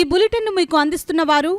ఈ బులెటిన్ మీకు అందిస్తున్న వారు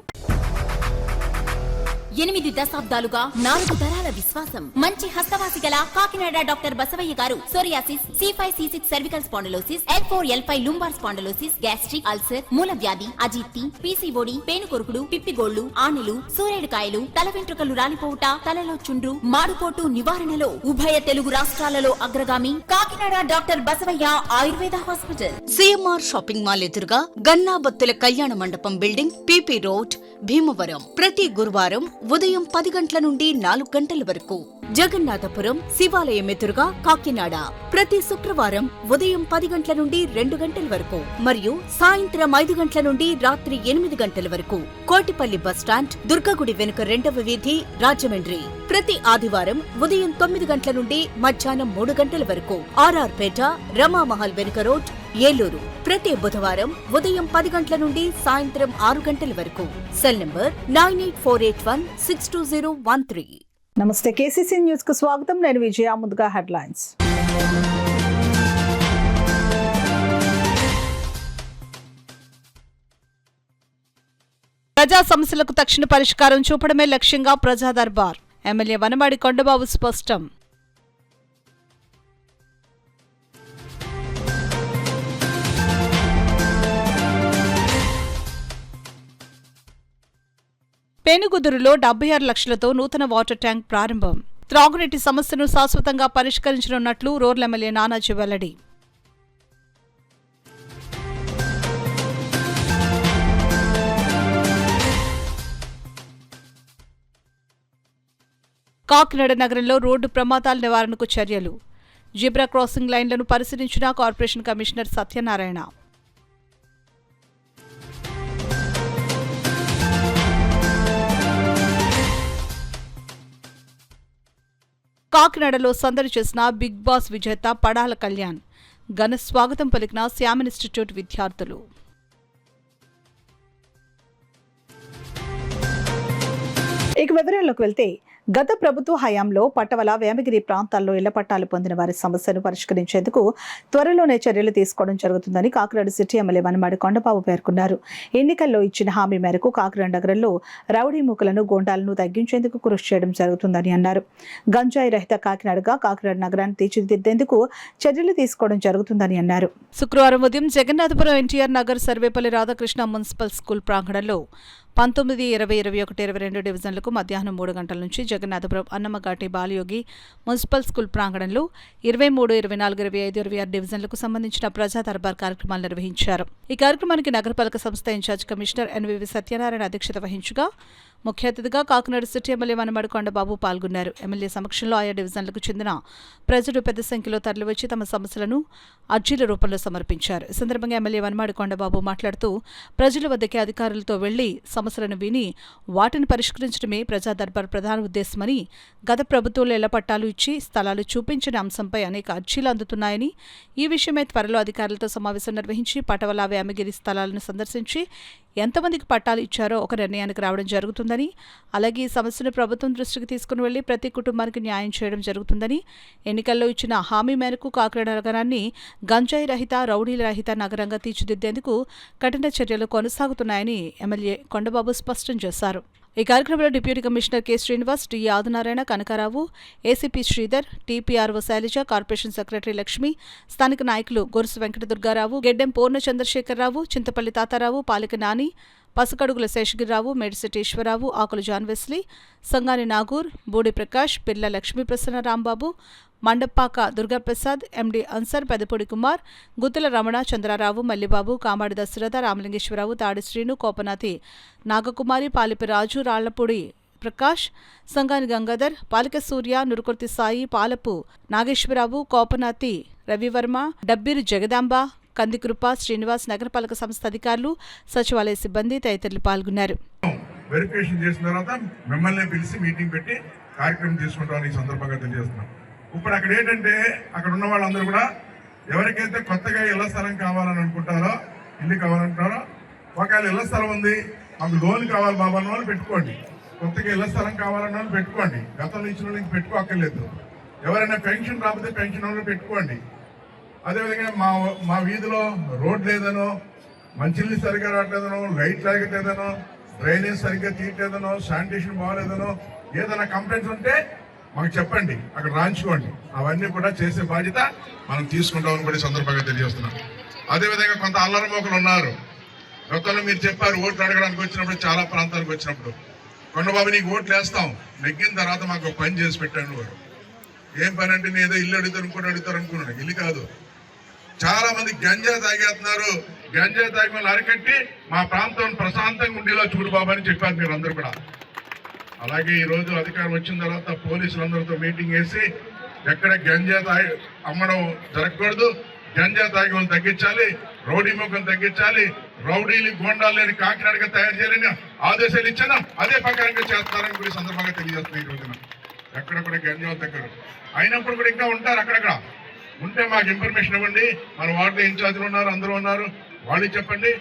8 దశాబ్దాలుగా 4 తరాల విశ్వాసం. మంచి హస్తవాసి గల కాకినాడ డాక్టర్ బసవయ్య గారు psoriasis, C5C6 cervical spondylosis, L4L5 lumbar spondylosis, gastric ulcer, మూల వ్యాధి, అజీర్తి, పీసీఓడి, పేనుకొరుకుడు, పిప్పిగోళ్లు, ఆనెలు, సూరేడుకాయలు, తల వెంట్రుకలు రాలిపోవుట, తలలో చుండ్రు, మాడుకోటు నివారణలో ఉభయ తెలుగు రాష్ట్రాలలో అగ్రగామి Kakinada doctor Basavayya Ayurveda hospital. CMR shopping mall ఎదురుగా గన్నాబత్తుల కళ్యాణ మండపం బిల్డింగ్, పిపి రోడ్, భీమవరం. ప్రతి గురువారం ఉదయం 10 గంటల నుండి 4 గంటల వరకు. జగన్నాథపురం శివాలయం ఎదురుగా కాకినాడ ప్రతి శుక్రవారం ఉదయం 10 గంటల నుండి 2 గంటల వరకు మరియు సాయంత్రం 5 గంటల నుండి రాత్రి 8 గంటల వరకు. కోటిపల్లి బస్టాండ్, దుర్గగుడి వెనుక 2వ వీధి, రాజమండ్రి. ప్రతి ఆదివారం ఉదయం 9 గంటల నుండి మధ్యాహ్నం 3 గంటల వరకు. ఆర్ఆర్ పేట, రమామహల్ వెనుక రోడ్, ఏలూరు. ప్రతి బుధవారం ఉదయం 10 గంటల నుండి సాయంత్రం 6 గంటల వరకు. Cell number 9848162013. నమస్తే, కేసీసీ న్యూస్ కు స్వాగతం. నేను విజయ. ముందుగా హెడ్లైన్స్. ప్రజా సమస్యలకు తక్షణ పరిష్కారం చూపడమే లక్ష్యంగా ప్రజా దర్బార్. ఎమ్మెల్యే వనమాడి కొండబాబు స్పష్టం. పెనుగుదురులో 76 లక్షలతో నూతన వాటర్ ట్యాంక్ ప్రారంభం. త్రాగునీటి సమస్యను శాశ్వతంగా పరిష్కరించనున్నట్లు రూరల్ ఎమ్మెల్యే నానాజీ వెల్లడి. కాకినాడ నగరంలో రోడ్డు ప్రమాదాల నివారణకు చర్యలు. జిబ్రా క్రాసింగ్ లైన్లను పరిశీలించిన కార్పొరేషన్ కమిషనర్ సత్యనారాయణ. కాకినాడలో సందడి చేసిన బిగ్ బాస్ విజేత పడాల కళ్యాణ్. ఘన స్వాగతం పలికిన శ్యామ్ ఇన్స్టిట్యూట్ విద్యార్థులు. ఇక వివరాల్లోకి వెళ్తే, గత ప్రభుత్వ హయాంలో పట్టవల, వేమగిరి ప్రాంతాల్లో ఇళ్ల పట్టాలు పొందిన వారి సమస్యను పరిష్కరించేందుకు త్వరలోనే చర్యలు తీసుకోవడం జరుగుతుందని కాకినాడ సిటీ ఎమ్మెల్యే వనమాడి కొండబాబు పేర్కొన్నారు. ఎన్నికల్లో ఇచ్చిన హామీ మేరకు కాకినాడ నగరంలో రౌడీ మూకలను, గోండాలను తగ్గించేందుకు కృషి చేయడం జరుగుతుందని అన్నారు. గంజాయి రహిత కాకినాడగా కాకినాడ నగరాన్ని తీర్చిదిద్దేందుకు చర్యలు తీసుకోవడం జరుగుతుందని అన్నారు. శుక్రవారం ఉదయం జగన్నాథపురం ఎన్టీఆర్ నగర్ సర్వేపల్లి రాధాకృష్ణ మున్సిపల్ స్కూల్ ప్రాంగణంలో 19, 20, 21, 22 డివిజన్లకు మధ్యాహ్నం 3 గంటల నుంచి జగన్నాథపురం అన్నమ్మఘాటి బాలయోగి మున్సిపల్ స్కూల్ ప్రాంగణంలో 23, 24, 25, 26 డివిజన్లకు సంబంధించిన ప్రజా దర్బార్ కార్యక్రమాలు నిర్వహించారు. ఈ కార్యక్రమానికి నగరపాలక సంస్థ ఇన్ఛార్జ్ కమిషనర్ ఎన్వివి సత్యనారాయణ అధ్యక్షత వహించగా ముఖ్య అతిథిగా కాకినాడ సిటీ ఎమ్మెల్యే వనమాడి కొండబాబు పాల్గొన్నారు. ఎమ్మెల్యే సమక్షంలో ఆయా డివిజన్లకు చెందిన ప్రజలు పెద్ద సంఖ్యలో తరలివచ్చి తమ సమస్యలను అర్జీల రూపంలో సమర్పించారు. ఈ సందర్భంగా ఎమ్మెల్యే వనమాడి కొండబాబు మాట్లాడుతూ ప్రజల వద్దకే అధికారులతో వెళ్లి సమస్యలను విని వాటిని పరిష్కరించడమే ప్రజా దర్బార్ ప్రధాన ఉద్దేశమని, గత ప్రభుత్వంలో ఇళ్ల పట్టాలు ఇచ్చి స్థలాలు చూపించిన అంశంపై అనేక అర్జీలు అందుతున్నాయని, ఈ విషయమై త్వరలో అధికారులతో సమావేశం నిర్వహించి పటవల, వేమగిరి స్థలాలను సందర్శించి ఎంతమందికి పట్టాలు ఇచ్చారో ఒక నిర్ణయానికి రావడం జరుగుతుందని, అలాగే ఈ సమస్యను ప్రభుత్వం దృష్టికి తీసుకుని వెళ్లి ప్రతి కుటుంబానికి న్యాయం చేయడం జరుగుతుందని, ఎన్నికల్లో ఇచ్చిన హామీ మేరకు కాకినాడ నగరాన్ని గంజాయి రహిత, రౌడీల రహిత నగరంగా తీర్చిదిద్దేందుకు కఠిన చర్యలు కొనసాగుతున్నాయని ఎమ్మెల్యే కొండబాబు స్పష్టం చేశారు. ఈ కార్యక్రమంలో deputy commissioner K Srinivas, D Adinarayana, Kanakarao, ACP Sridhar, TPRO Sailaja, corporation secretary Lakshmi, స్థానిక నాయకులు Gorusu Venkata Durgarao, Geddem Purna Chandrasekhararao, Chintapalli Tatarao, Palika Nani, Pasakadugula Seshagirirao, Medisetti Eswararao, Akula John Wesley, Sangani Nagoor, Boodi Prakash, Pilla Lakshmi Prasanna Rambabu, Mandapaka Durgaprasad, MD Ansar, Pedapudi Kumar, Guttula Ramana, Chandrarao, Mallibabu, Kamadi Dasaratha, Ramalingeswararao, Tadi Srinu, Kopanathi Nagakumari, పాలిపి రాజు, రాళ్లపూడి ప్రకాష్, సంగాని గంగాధర్, పాలిక సూర్య, నురుకుర్తి సాయి, పాలపు నాగేశ్వరరావు, కోపనాథి రవివర్మ, డబ్బీరు జగదాంబ, కందికృప, శ్రీనివాస్, నగరపాలక సంస్థ అధికారులు, సచివాలయ సిబ్బంది తదితరులు పాల్గొన్నారు. వెరిఫికేషన్ చేసిన తర్వాత మిమ్మల్ని పిలిచి మీటింగ్ పెట్టి కార్యక్రమం తీసుకుంటామని ఈ సందర్భంగా తెలియజేస్తున్నాం. ఇప్పుడు అక్కడ ఏంటంటే అక్కడ ఉన్న వాళ్ళందరూ కూడా ఎవరికైతే కొత్తగా ఇళ్ల స్థలం కావాలని అనుకుంటారో, ఇల్లు కావాలంటారో, ఒకవేళ ఇళ్ల స్థలం ఉంది మాకు లోన్ కావాలి బాబా అన్న వాళ్ళు పెట్టుకోండి, కొత్తగా ఇళ్ల స్థలం కావాలన్న వాళ్ళు పెట్టుకోండి, గతంలో ఇచ్చిన వాళ్ళకి పెట్టుకోక్కర్లేదు. ఎవరైనా పెన్షన్ రాకపోతే పెన్షన్ వాళ్ళు పెట్టుకోండి. అదేవిధంగా మా వీధిలో రోడ్ లేదనో మంచినీళ్ళు సరిగ్గా రావట్లేదనో, లైట్ లేకపోతేదనో, డ్రైనేజ్ సరిగ్గా తీయట్లేదనో, శానిటేషన్ బాగాలేదనో ఏదైనా కంప్లైంట్స్ ఉంటే మాకు చెప్పండి, అక్కడ రాయించుకోండి. అవన్నీ కూడా చేసే బాధ్యత మనం తీసుకుంటామని కూడా ఈ సందర్భంగా తెలియజేస్తున్నాం. అదేవిధంగా కొంత అల్లరమోకలు ఉన్నారు. గతంలో మీరు చెప్పారు ఓట్లు అడగడానికి వచ్చినప్పుడు, చాలా ప్రాంతాలకు వచ్చినప్పుడు, కొండబాబు నీకు ఓట్లు వేస్తాం, నెగ్గిన తర్వాత మాకు ఒక పని చేసి పెట్టండి వారు. ఏం పని అంటే నేను ఏదో ఇల్లు అడుగుతారు, ఇంకోటి అడుగుతారు అనుకున్నాను. ఇల్లు కాదు, చాలా మంది గంజా తాగేస్తున్నారు. గంజా తాగి వాళ్ళు అరికట్టి మా ప్రాంతం ప్రశాంతంగా ఉండేలా చూడు బాబు అని చెప్పారు మీరు అందరూ కూడా. అలాగే ఈ రోజు అధికారం వచ్చిన తర్వాత పోలీసులందరితో మీటింగ్ వేసి ఎక్కడ గంజా తాగి అమ్మడం జరగకూడదు, గంజా తాగి వాళ్ళు తగ్గించాలి, రౌడీ మొక్కలు తగ్గించాలి, రౌడీలు గోండాలు లేని కాకినాడగా తయారు చేయాలని ఆదేశాలు ఇచ్చాను. అదే ప్రకారంగా చేస్తారని కూడా సందర్భంగా తెలియజేస్తున్నాయి. ఈ రోజున ఎక్కడ కూడా గంజా దగ్గర అయినప్పుడు కూడా ఇంకా ఉంటారు. అక్కడక్కడ ఉంటే మాకు ఇన్ఫర్మేషన్ ఇవ్వండి. మన వార్డులో ఇన్ఛార్జీలు ఉన్నారు, అందరూ ఉన్నారు, వాళ్ళు చెప్పండి.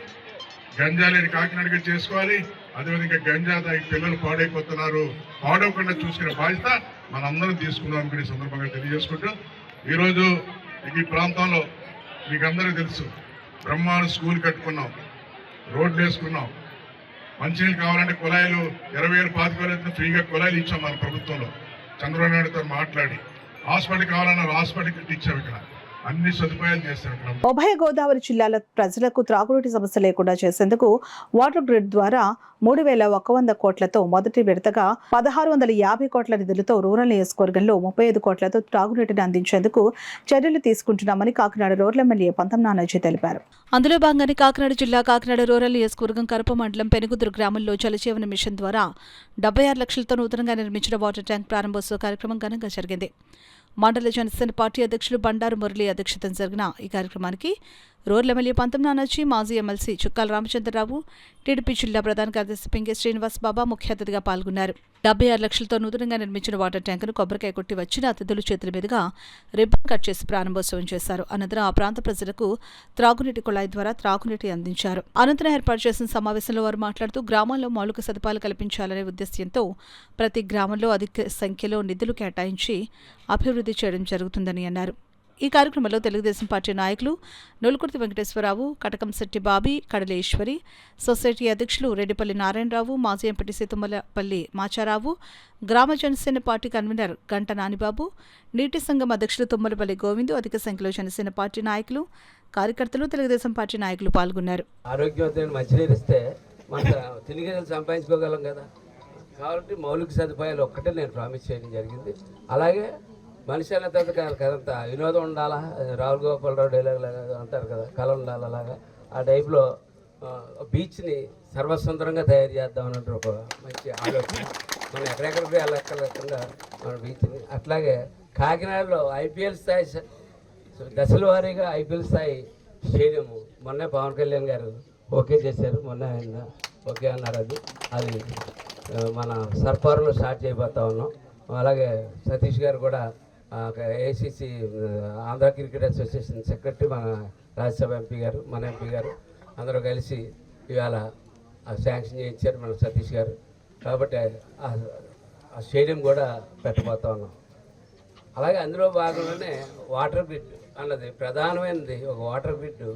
గంజా లేని కాకినాడగా చేసుకోవాలి. అదేవిధంగా గంజా తాగి పిల్లలు పాడైపోతున్నారు, పాడవకుండా చూసుకునే బాధ్యత మనందరం తీసుకున్నాం కూడా ఈ సందర్భంగా తెలియజేసుకుంటూ, ఈరోజు ఈ ప్రాంతంలో మీకు అందరికీ తెలుసు, బ్రహ్మాండ స్కూల్ కట్టుకున్నాం, రోడ్లు వేసుకున్నాం. మంచినీళ్ళు కావాలంటే కుళాయిలు 20,000 25,000 ఫ్రీగా కుళాయిలు ఇచ్చాం మన ప్రభుత్వంలో చంద్రబాబు నాయుడుతో మాట్లాడి. హాస్పిటల్ కావాలన్నారు, హాస్పిటల్కి ఇచ్చాం. ఇక్కడ అన్ని సదుపాయాలు చేస్తాం. ఇక్కడ ఉభయ గోదావరి జిల్లాల ప్రజలకు త్రాగునీటి సమస్య లేకుండా చేసేందుకు వాటర్ గ్రిడ్ ద్వారా 3,100 కోట్లతో మొదటి విడతగా 1,650 కోట్ల నిధులతో రూరల్ నియోజకవర్గంలో 35 కోట్లతో త్రాగునీటిని అందించేందుకు చర్యలు తీసుకుంటున్నామని కాకినాడ రూరల్ ఎమ్మెల్యే పంతం నానాజీ తెలిపారు. అందులో భాగంగానే కాకినాడ జిల్లా కాకినాడ రూరల్ నియోజకవర్గం కరప మండలం పెనుగుదురు గ్రామంలో జలజీవన మిషన్ ద్వారా 76 లక్షలతో నూతనంగా నిర్మించిన వాటర్ ట్యాంక్ ప్రారంభోత్సవ కార్యక్రమం ఘనంగా జరిగింది. మండల జనసేన పార్టీ అధ్యక్షులు బండారు మురళి అధ్యక్షతన జరిగిన ఈ కార్యక్రమానికి రూరల్ ఎమ్మెల్యే పంతం నానాజీ, మాజీ ఎమ్మెల్సీ చుక్కాల రామచంద్రరావు, టీడీపీ జిల్లా ప్రధాన కార్యదర్శి పింగే శ్రీనివాస్ బాబా ముఖ్య అతిథిగా పాల్గొన్నారు. 76 లక్షలతో నూతనంగా నిర్మించిన వాటర్ ట్యాంకును కొబ్బరికాయ కొట్టి వచ్చిన అతిథుల చేతుల మీదుగా రిబ్బన్ కట్ చేసి ప్రారంభోత్సవం చేశారు. అనంతరం ఆ ప్రాంత ప్రజలకు త్రాగునీటి కుళాయి ద్వారా త్రాగునీటి అందించారు. అనంతరం ఏర్పాటు చేసిన సమావేశంలో వారు మాట్లాడుతూ గ్రామాల్లో మౌలిక సదుపాయాలు కల్పించాలనే ఉద్దేశ్యంతో ప్రతి గ్రామంలో అధిక సంఖ్యలో నిధులు కేటాయించి అభివృద్ధి చేయడం జరుగుతుందని అన్నారు. ఈ కార్యక్రమంలో తెలుగుదేశం పార్టీ నాయకులు నొలుకుర్తి వెంకటేశ్వరరావు, కటకంశెట్టి బాబీ, కడలేశ్వరి, సొసైటీ అధ్యక్షులు రెడ్డిపల్లి నారాయణరావు, మాజీ ఎంపీటీసీ తుమ్మలపల్లి మాచారావు, గ్రామ జనసేన పార్టీ కన్వీనర్ గంట నానిబాబు, నీటి సంఘం అధ్యక్షులు తుమ్మలపల్లి గోవిందు, అధిక సంఖ్యలో జనసేన పార్టీ నాయకులు, కార్యకర్తలు, తెలుగుదేశం పార్టీ నాయకులు పాల్గొన్నారు. ఆరోగ్యవంతమైన మంచినీరు ఇస్తే మనం తిరిగి సంపాదించుకోగలం కదా. కాబట్టి మౌలిక సదుపాయాలు ఒక్కటే నేను ప్రామిస్ చేయడం జరిగింది. అలాగే మనిషి అన్న తర్వాత కదంతా వినోదం ఉండాలా, రావుల గోపాలరావు డైలాగ్ లాగా అంటారు కదా, కళ ఉండాలి. అలాగా ఆ టైప్లో బీచ్ని సర్వసుందరంగా తయారు చేద్దామన్నట్టు ఒక మంచి ఆలోచన. మనం ఎక్కడెక్కడికి వెళ్ళక్కర్లేకుండా మన బీచ్ని అట్లాగే కాకినాడలో ఐపీఎల్ స్థాయి దశల వారీగా ఐపీఎల్ స్థాయి స్టేడియం మొన్నే పవన్ కళ్యాణ్ గారు ఓకే చేశారు. మొన్న ఆయన ఓకే అన్నారు. అది మన సర్పారులో స్టార్ట్ చేయబోతా ఉన్నాం. అలాగే సతీష్ గారు కూడా ACC Andhra cricket association secretary, మన రాజ్యసభ ఎంపీ గారు, మన ఎంపీ గారు అందరూ కలిసి ఇవాళ శాంక్షన్ చేయించారు మన సతీష్ గారు. కాబట్టి ఆ స్టేడియం కూడా పెట్టబోతా ఉన్నాం. అలాగే అందులో భాగంలోనే వాటర్ గ్రిడ్ అన్నది ప్రధానమైనది, ఒక వాటర్ గ్రిడ్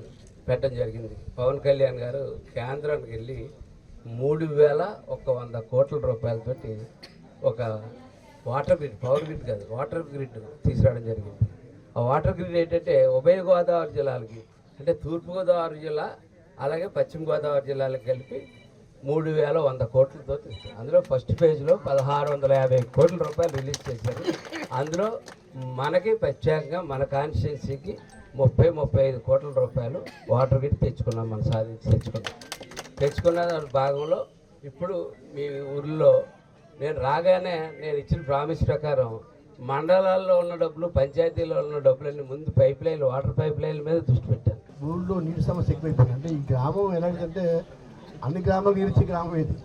పెట్టడం జరిగింది. పవన్ కళ్యాణ్ గారు కేంద్రానికి వెళ్ళి 3,100 కోట్ల రూపాయలతోటి ఒక వాటర్ గ్రిడ్, పవర్ గ్రిడ్ కాదు, వాటర్ గ్రిడ్ తీసుకురావడం జరిగింది. ఆ వాటర్ గ్రిడ్ ఏంటంటే ఉభయ గోదావరి జిల్లాలకి, అంటే తూర్పుగోదావరి జిల్లా అలాగే పశ్చిమ గోదావరి జిల్లాలకు కలిపి 3,100 కోట్లతో తీస్తారు. అందులో ఫస్ట్ ఫేజ్లో 1,650 కోట్ల రూపాయలు రిలీజ్ చేశారు. అందులో మనకి ప్రత్యేకంగా మన కాన్స్టిట్యున్సీకి 30-35 కోట్ల రూపాయలు వాటర్ గ్రిడ్ తెచ్చుకున్నాం. మనం తెచ్చుకున్న భాగంలో ఇప్పుడు మీ ఊళ్ళో నేను రాగానే నేను ఇచ్చిన ప్రామిస్ ప్రకారం మండలాల్లో ఉన్న డబ్బులు, పంచాయతీలో ఉన్న డబ్బులన్నీ ముందు పైప్ లైన్లు, వాటర్ పైప్ లైన్ల మీద దృష్టి పెట్టాను. ఊళ్ళో నీటి సమస్య ఎక్కువైపోయింది. అంటే ఈ గ్రామం ఎలాంటిదంటే అన్ని గ్రామాలు నిలిచే గ్రామం ఇది.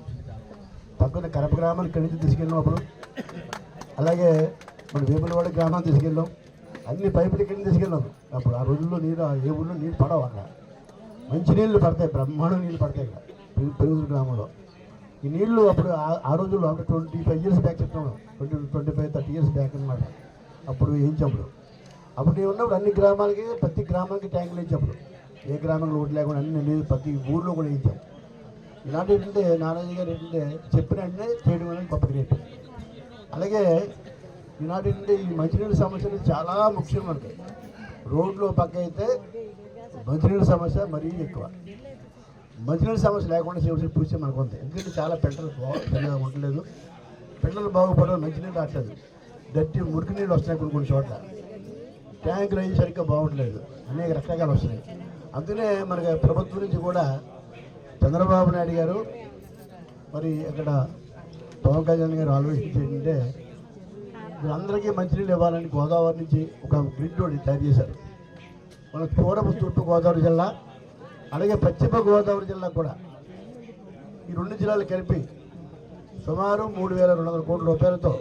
పక్కన కరప గ్రామాన్ని ఇక్కడి నుంచి తీసుకెళ్ళినప్పుడు, అలాగే మన వేములవాడ గ్రామాన్ని తీసుకెళ్ళాం. అన్ని పైపులు ఇక్కడి నుంచి తీసుకెళ్ళాం. అప్పుడు ఆ రోజుల్లో నీరు, ఏ ఊళ్ళో నీళ్ళు పడవు. అక్కడ మంచి నీళ్ళు పడతాయి, బ్రహ్మాండం నీళ్ళు పడతాయి ఇక్కడ పెరుగుదల గ్రామంలో. ఈ నీళ్లు అప్పుడు ఆ రోజుల్లో అంటే 25 years బ్యాక్ చెప్తాను, 25-30 years బ్యాక్ అనమాట. అప్పుడు వేయించప్పుడు ఏమన్నప్పుడు అన్ని గ్రామాలకి, ప్రతి గ్రామానికి ట్యాంకులు వేయించప్పుడు ఏ గ్రామంలో ఓటు లేకుండా అన్ని లేదు, ప్రతి ఊర్లో కూడా వేయించాం. ఇలాంటి ఏంటంటే నారాజీ గారు ఏంటంటే చెప్పిన వెంటనే చేయడం అనేది గొప్ప గ్రేట్. అలాగే ఈనాటి ఏంటంటే ఈ మంచినీళ్ళ సమస్యలు చాలా ముఖ్యం మనకి. రోడ్లో పక్క అయితే మంచినీళ్ళ సమస్య మరీ ఎక్కువ. మంచినీళ్ళ సమస్య లేకుండా చేయవలసిన పూజ మనకు ఉంది. ఎందుకంటే చాలా పెంటలు సరిగా ఉండలేదు, పిల్లలు బాగుపడడం, మంచినీళ్ళు రావట్లేదు, గట్టి మురికి నీళ్ళు వస్తున్నాయి కొన్ని చోట్ల, ట్యాంకులు అవి సరిగ్గా బాగుండలేదు, అనేక రకరకాలు వస్తున్నాయి. అందుకనే మనకి ప్రభుత్వం నుంచి కూడా చంద్రబాబు నాయుడు గారు మరి అక్కడ పవన్ కళ్యాణ్ గారు ఆలోచించి ఏంటంటే అందరికీ మంచినీళ్ళు ఇవ్వాలని గోదావరి నుంచి ఒక గ్రిడ్ తయారు చేశారు. మన తూర్పు గోదావరి జిల్లా అలాగే పశ్చిమ గోదావరి జిల్లా కూడా ఈ 2 జిల్లాలు కలిపి సుమారు 3,200 కోట్ల రూపాయలతో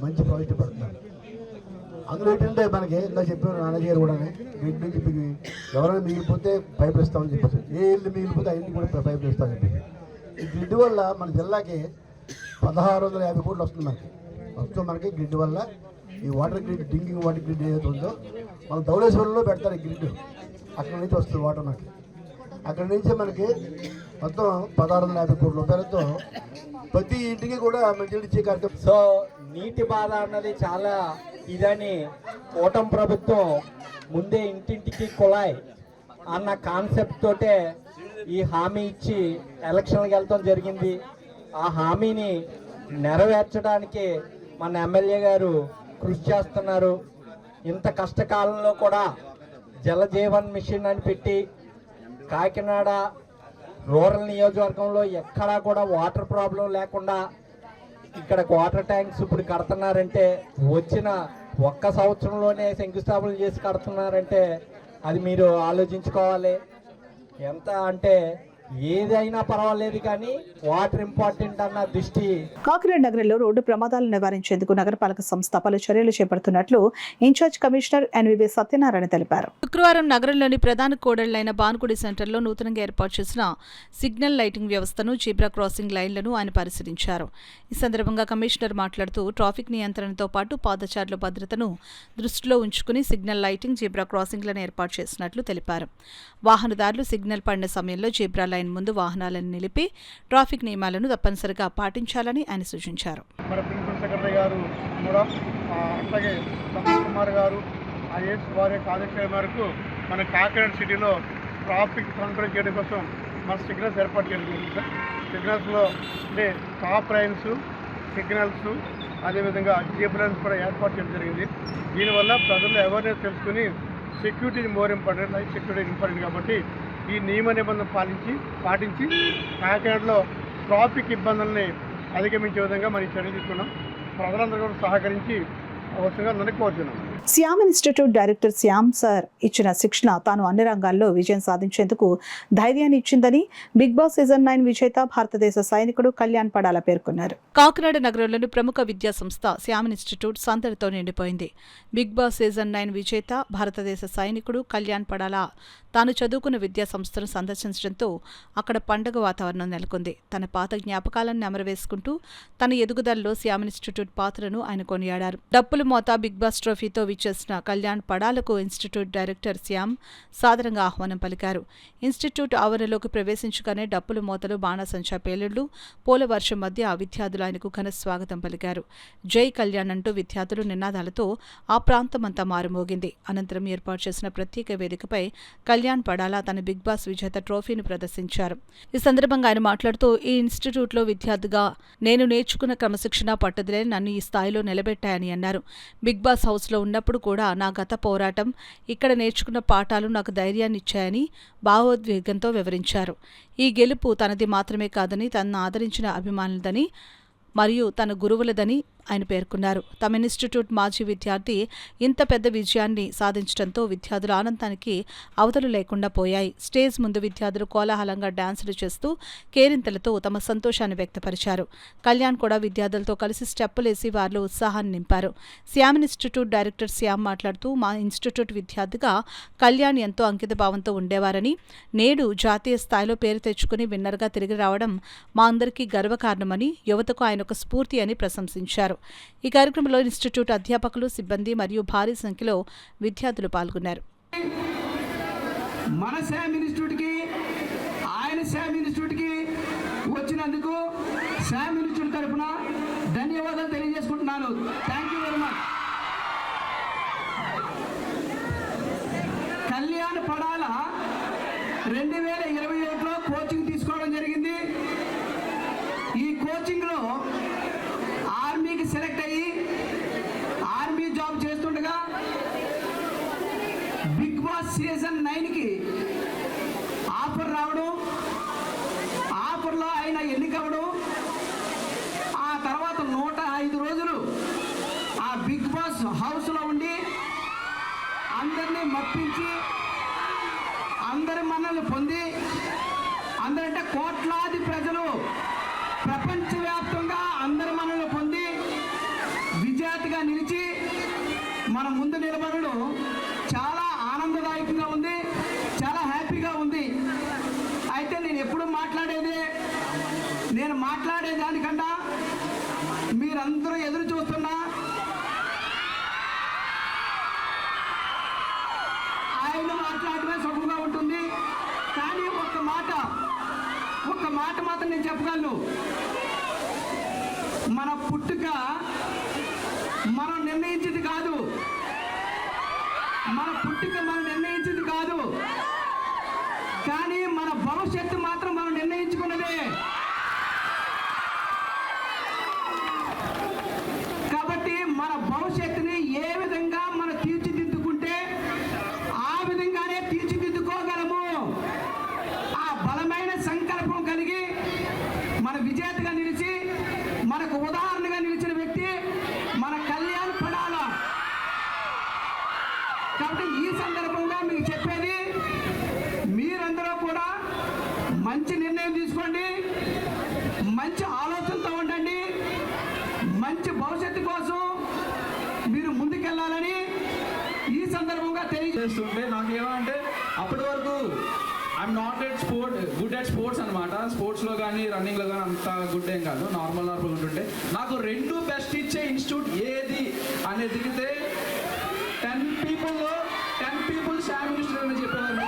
మంచి ప్రాజెక్టు పడుతున్నారు. అందులో ఏంటంటే మనకి ఇలా చెప్పారు నాన్నగారు గారు కూడా, గ్రిడ్ నుంచి ఎవరైనా మిగిలిపోతే పైపులు ఇస్తామని చెప్పేసి, ఏ ఇల్లు మిగిలిపోతే ఆ ఇంటికి కూడా పైపులు ఇస్తామని చెప్పేసి. ఈ గ్రిడ్ వల్ల మన జిల్లాకి 1,650 కోట్లు వస్తుంది మనకి. ప్రస్తుతం మనకి గ్రిడ్ వల్ల ఈ water grid, drinking water grid ఏదైతే ఉందో మన ధవళేశ్వరంలో పెడతారు. ఈ గ్రిడ్ అక్కడి నుంచి వస్తుంది వాటర్ మనకి. అక్కడి నుంచి మనకి మొత్తం 1,650 కోట్ల రూపాయలతో ప్రతి ఇంటికి కూడా మంచినీళ్ళు ఇచ్చే కార్యక్రమం. సో నీటి బాధ అన్నది చాలా ఇదని కూటమి ప్రభుత్వం ముందే ఇంటింటికి కుళాయి అన్న కాన్సెప్ట్ తోటే ఈ హామీ ఇచ్చి ఎలక్షన్లకు వెళ్తాం జరిగింది. ఆ హామీని నెరవేర్చడానికి మన ఎమ్మెల్యే గారు కృషి చేస్తున్నారు. ఇంత కష్టకాలంలో కూడా జలజీవన్ మిషన్ అని పెట్టి కాకినాడ రూరల్ నియోజకవర్గంలో ఎక్కడా కూడా వాటర్ ప్రాబ్లం లేకుండా ఇక్కడ వాటర్ ట్యాంక్స్ ఇప్పుడు కడుతున్నారంటే వచ్చిన ఒక్క సంవత్సరంలోనే శంకుస్థాపన చేసి కడుతున్నారంటే అది మీరు ఆలోచించుకోవాలి. ఎంత అంటే ఏదైనా పర్వాలేదు కానీ వాటర్ ఇంపార్టెంట్ అన్న దృష్టి. కాకినాడ నగరంలో రోడ్డు ప్రమాదాలను నివారించేందుకు నగరపాలక సంస్థ పలు చర్యలు చేపడుతున్నట్లు ఇన్ఛార్జ్ కమిషనర్ ఎన్వివి సత్యనారాయణ తెలిపారు. శుక్రవారం నగరంలోని ప్రధాన కూడళ్లైన బాన్గుడి సెంటర్లో నూతనంగా ఏర్పాటు చేసిన సిగ్నల్ లైటింగ్ వ్యవస్థను, జీబ్రా క్రాసింగ్ లైన్లను ఆయన పరిశీలించారు. ఈ సందర్భంగా కమిషనర్ మాట్లాడుతూ ట్రాఫిక్ నియంత్రణతో పాటు పాదచారుల భద్రతను దృష్టిలో ఉంచుకుని సిగ్నల్ లైటింగ్, జీబ్రా క్రాసింగ్లను ఏర్పాటు చేసినట్లు తెలిపారు. వాహనదారులు సిగ్నల్ పడిన సమయంలో జీబ్రా లైన్ ముందు వాహనాలను నిలిపి ట్రాఫిక్ నియమాలను తప్పనిసరిగా పాటించాలని ఆయన సూచించారు. మన ప్రిన్సిపల్ సెక్రటరీ గారు కూడా అట్లాగే సంతోష్ కుమార్ గారు ఐఏఎస్ వారి ఆదేశాల మేరకు మన కాకినాడ సిటీలో ట్రాఫిక్ కంట్రోల్ చేయడం కోసం మన సిగ్నల్స్ ఏర్పాటు చేయడం జరిగింది సార్. సిగ్నల్స్లో అంటే టాప్ లైన్స్, సిగ్నల్స్, అదేవిధంగా జీప్ లైన్స్ కూడా ఏర్పాటు చేయడం జరిగింది. దీనివల్ల ప్రజల్లో అవేర్నెస్ తెలుసుకుని security more important, life security important కాబట్టి ఈ నియమ నిబంధన పాటించి కాకినాడలో ట్రాఫిక్ ఇబ్బందుల్ని అధిగమించే విధంగా మనం చర్యలు తీసుకున్నాం. ప్రజలందరూ కూడా సహకరించి అవసరంగా నన్ను కోరుతున్నాం. Shyam institute director Shyam sir ఇచ్చిన శిక్షణ తాను అన్ని రంగాల్లో విజయం సాధించేందుకు ధైర్యాన్ని ఇచ్చిందని బిగ్ బాస్ సీజన్ 9 విజేత భారతదేశ సైనికుడు కళ్యాణ్ పడాల పేర్కొన్నారు. కాకినాడ నగరంలోని ప్రముఖ విద్యా సంస్థ శ్యామ్ ఇన్స్టిట్యూట్ సందడితో నిండిపోయింది. బిగ్ బాస్ సీజన్ 9 విజేత భారతదేశ సైనికుడు కళ్యాణ్ పడాల తాను చదువుకున్న విద్యా సంస్థను సందర్శించడంతో అక్కడ పండుగ వాతావరణం నెలకొంది. తన పాత జ్ఞాపకాలను నెమరవేసుకుంటూ తన ఎదుగుదలలో శ్యామ్ ఇన్స్టిట్యూట్ పాత్రను ఆయన కొనియాడారు. డప్పుల మోత బిగ్ బాస్ ట్రోఫీతో విచ్చేసిన కళ్యాణ్ పడాలకు ఇన్స్టిట్యూట్ డైరెక్టర్ శ్యామ్ సాదరంగా ఆహ్వానం పలికారు. ఇన్స్టిట్యూట్ ఆవరణలోకి ప్రవేశించగానే డప్పుల మోతలు, బాణాసంచా పేలుళ్లు, పూల వర్షం మధ్య విద్యార్థులు ఆయనకు ఘన స్వాగతం పలికారు. జై కళ్యాణ్ అంటూ విద్యార్థులు నినాదాలతో ఆ ప్రాంతమంతా మారుమోగింది. అనంతరం ఏర్పాటు చేసిన ప్రత్యేక వేదికపై కళ్యాణ్ పడాల తన బిగ్ బాస్ విజేత ట్రోఫీని ప్రదర్శించారు. ఈ సందర్భంగా ఆయన మాట్లాడుతూ ఈ ఇన్స్టిట్యూట్లో విద్యార్థిగా నేను నేర్చుకున్న క్రమశిక్షణ, పట్టుదలే నన్ను ఈ స్థాయిలో నిలబెట్టాయని అన్నారు. బిగ్ బాస్ హౌస్లో ఉన్నప్పుడు కూడా నా గత పోరాటం, ఇక్కడ నేర్చుకున్న పాఠాలు నాకు ధైర్యాన్ని ఇచ్చాయని భావోద్వేగంతో వివరించారు. ఈ గెలుపు తనది మాత్రమే కాదని, తనను ఆదరించిన అభిమానులదని మరియు తన గురువులదని ఆయన పేర్కొన్నారు. తమ ఇన్స్టిట్యూట్ మాజీ విద్యార్థి ఇంత పెద్ద విజయాన్ని సాధించడంతో విద్యార్థుల ఆనందానికి అవధులు లేకుండా పోయాయి. స్టేజ్ ముందు విద్యార్థులు కోలాహలంగా డాన్సులు చేస్తూ కేరింతలతో తమ సంతోషాన్ని వ్యక్తపరిచారు. కళ్యాణ్ కూడా విద్యార్థులతో కలిసి స్టెప్పులేసి వారిలో ఉత్సాహాన్ని నింపారు. శ్యామ్ ఇన్స్టిట్యూట్ డైరెక్టర్ శ్యామ్ మాట్లాడుతూ మా ఇన్స్టిట్యూట్ విద్యార్థిగా కళ్యాణ్ ఎంతో అంకితభావంతో ఉండేవారని, నేడు జాతీయ స్థాయిలో పేరు తెచ్చుకుని విన్నర్గా తిరిగి రావడం మా అందరికీ గర్వకారణమని, యువతకు ఆయన ఒక స్ఫూర్తి అని ప్రశంసించారు. ఈ కార్యక్రమంలో ఇన్స్టిట్యూట్ అధ్యాపకులు, సిబ్బంది మరియు భారీ సంఖ్యలో విద్యార్థులు పాల్గొన్నారు. మన శామ్ ఇన్స్టిట్యూట్కి ఆయన శామ్ ఇన్స్టిట్యూట్కి వచ్చినందుకు శామ్ ఇన్స్టిట్యూట్ తరఫున ధన్యవాదాలు తెలియజేసుకుంటున్నాను. Thank you very much. Kalyan Padala 2021లో కోచింగ్ తీసుకోవడం జరిగింది. ఈ కోచింగ్లో ఆర్మీకి సెలెక్ట్ అయ్యి ఆర్మీ జాబ్ చేస్తుండగా బిగ్ బాస్ సీజన్ 9కి ఆఫర్ రావడం, ఆఫర్లో ఆయన ఎన్నికవడం, ఆ తర్వాత 105 రోజులు ఆ బిగ్ బాస్ హౌస్లో ఉండి అందరినీ మప్పించి అందరి మన్నలు పొంది, అందరంటే కోట్లాది ప్రజలు ప్రపంచవ్యాప్తంగా అందరి మన్నలు పొంది విజేతగా నిలిచి మన ముందు నిలబడడం చాలా ఆనందదాయకంగా ఉంది, చాలా హ్యాపీగా ఉంది. అయితే నేను ఎప్పుడు మాట్లాడేదానికన్నా మీరందరూ ఎదురు చూస్తున్నా ఆయన మాట్లాడమే సుఖంగా ఉంటుంది. కానీ ఒక్క మాట మాత్రం నేను చెప్పగలను. మన పుట్టుక మనం నిర్ణయించింది కాదు, కానీ మన భవిష్యత్తు మాత్రం మనం నిర్ణయించుకున్నదే. కాబట్టి మన భవిష్యత్తుని ఏ విధంగా మనం తీర్చిదిద్దుకుంటే ఆ విధంగానే తీర్చిదిద్దుకోగలము. ఆ బలమైన సంకల్పం కలిగి మన విజేతగా నిలిచి మనకు ఉదాహరణగా నిలిచిన వ్యక్తి మన కళ్యాణ్ పడాల. కాబట్టి ఈ సందర్భంగా మీకు చెప్పేది, మీరందరూ కూడా మంచి నిర్ణయం తీసుకోండి, మంచి ఆలోచనతో ఉండండి, మంచి భవిష్యత్తు కోసం మీరు ముందుకెళ్ళాలని ఈ సందర్భంగా తెలియజేస్తుంటే నాకేమంటే అప్పటి వరకు I'm not good at sports అనమాట. స్పోర్ట్స్లో కానీ రన్నింగ్లో కానీ అంత గుడ్ ఏం కాదు, నార్మల్ ఉంటుంటే నాకు 2 బెస్ట్ ఇచ్చే ఇన్స్టిట్యూట్ ఏది అనేది దిగితే 10 people శామ్ ఇన్స్టిట్యూట్ అని చెప్పేవారు.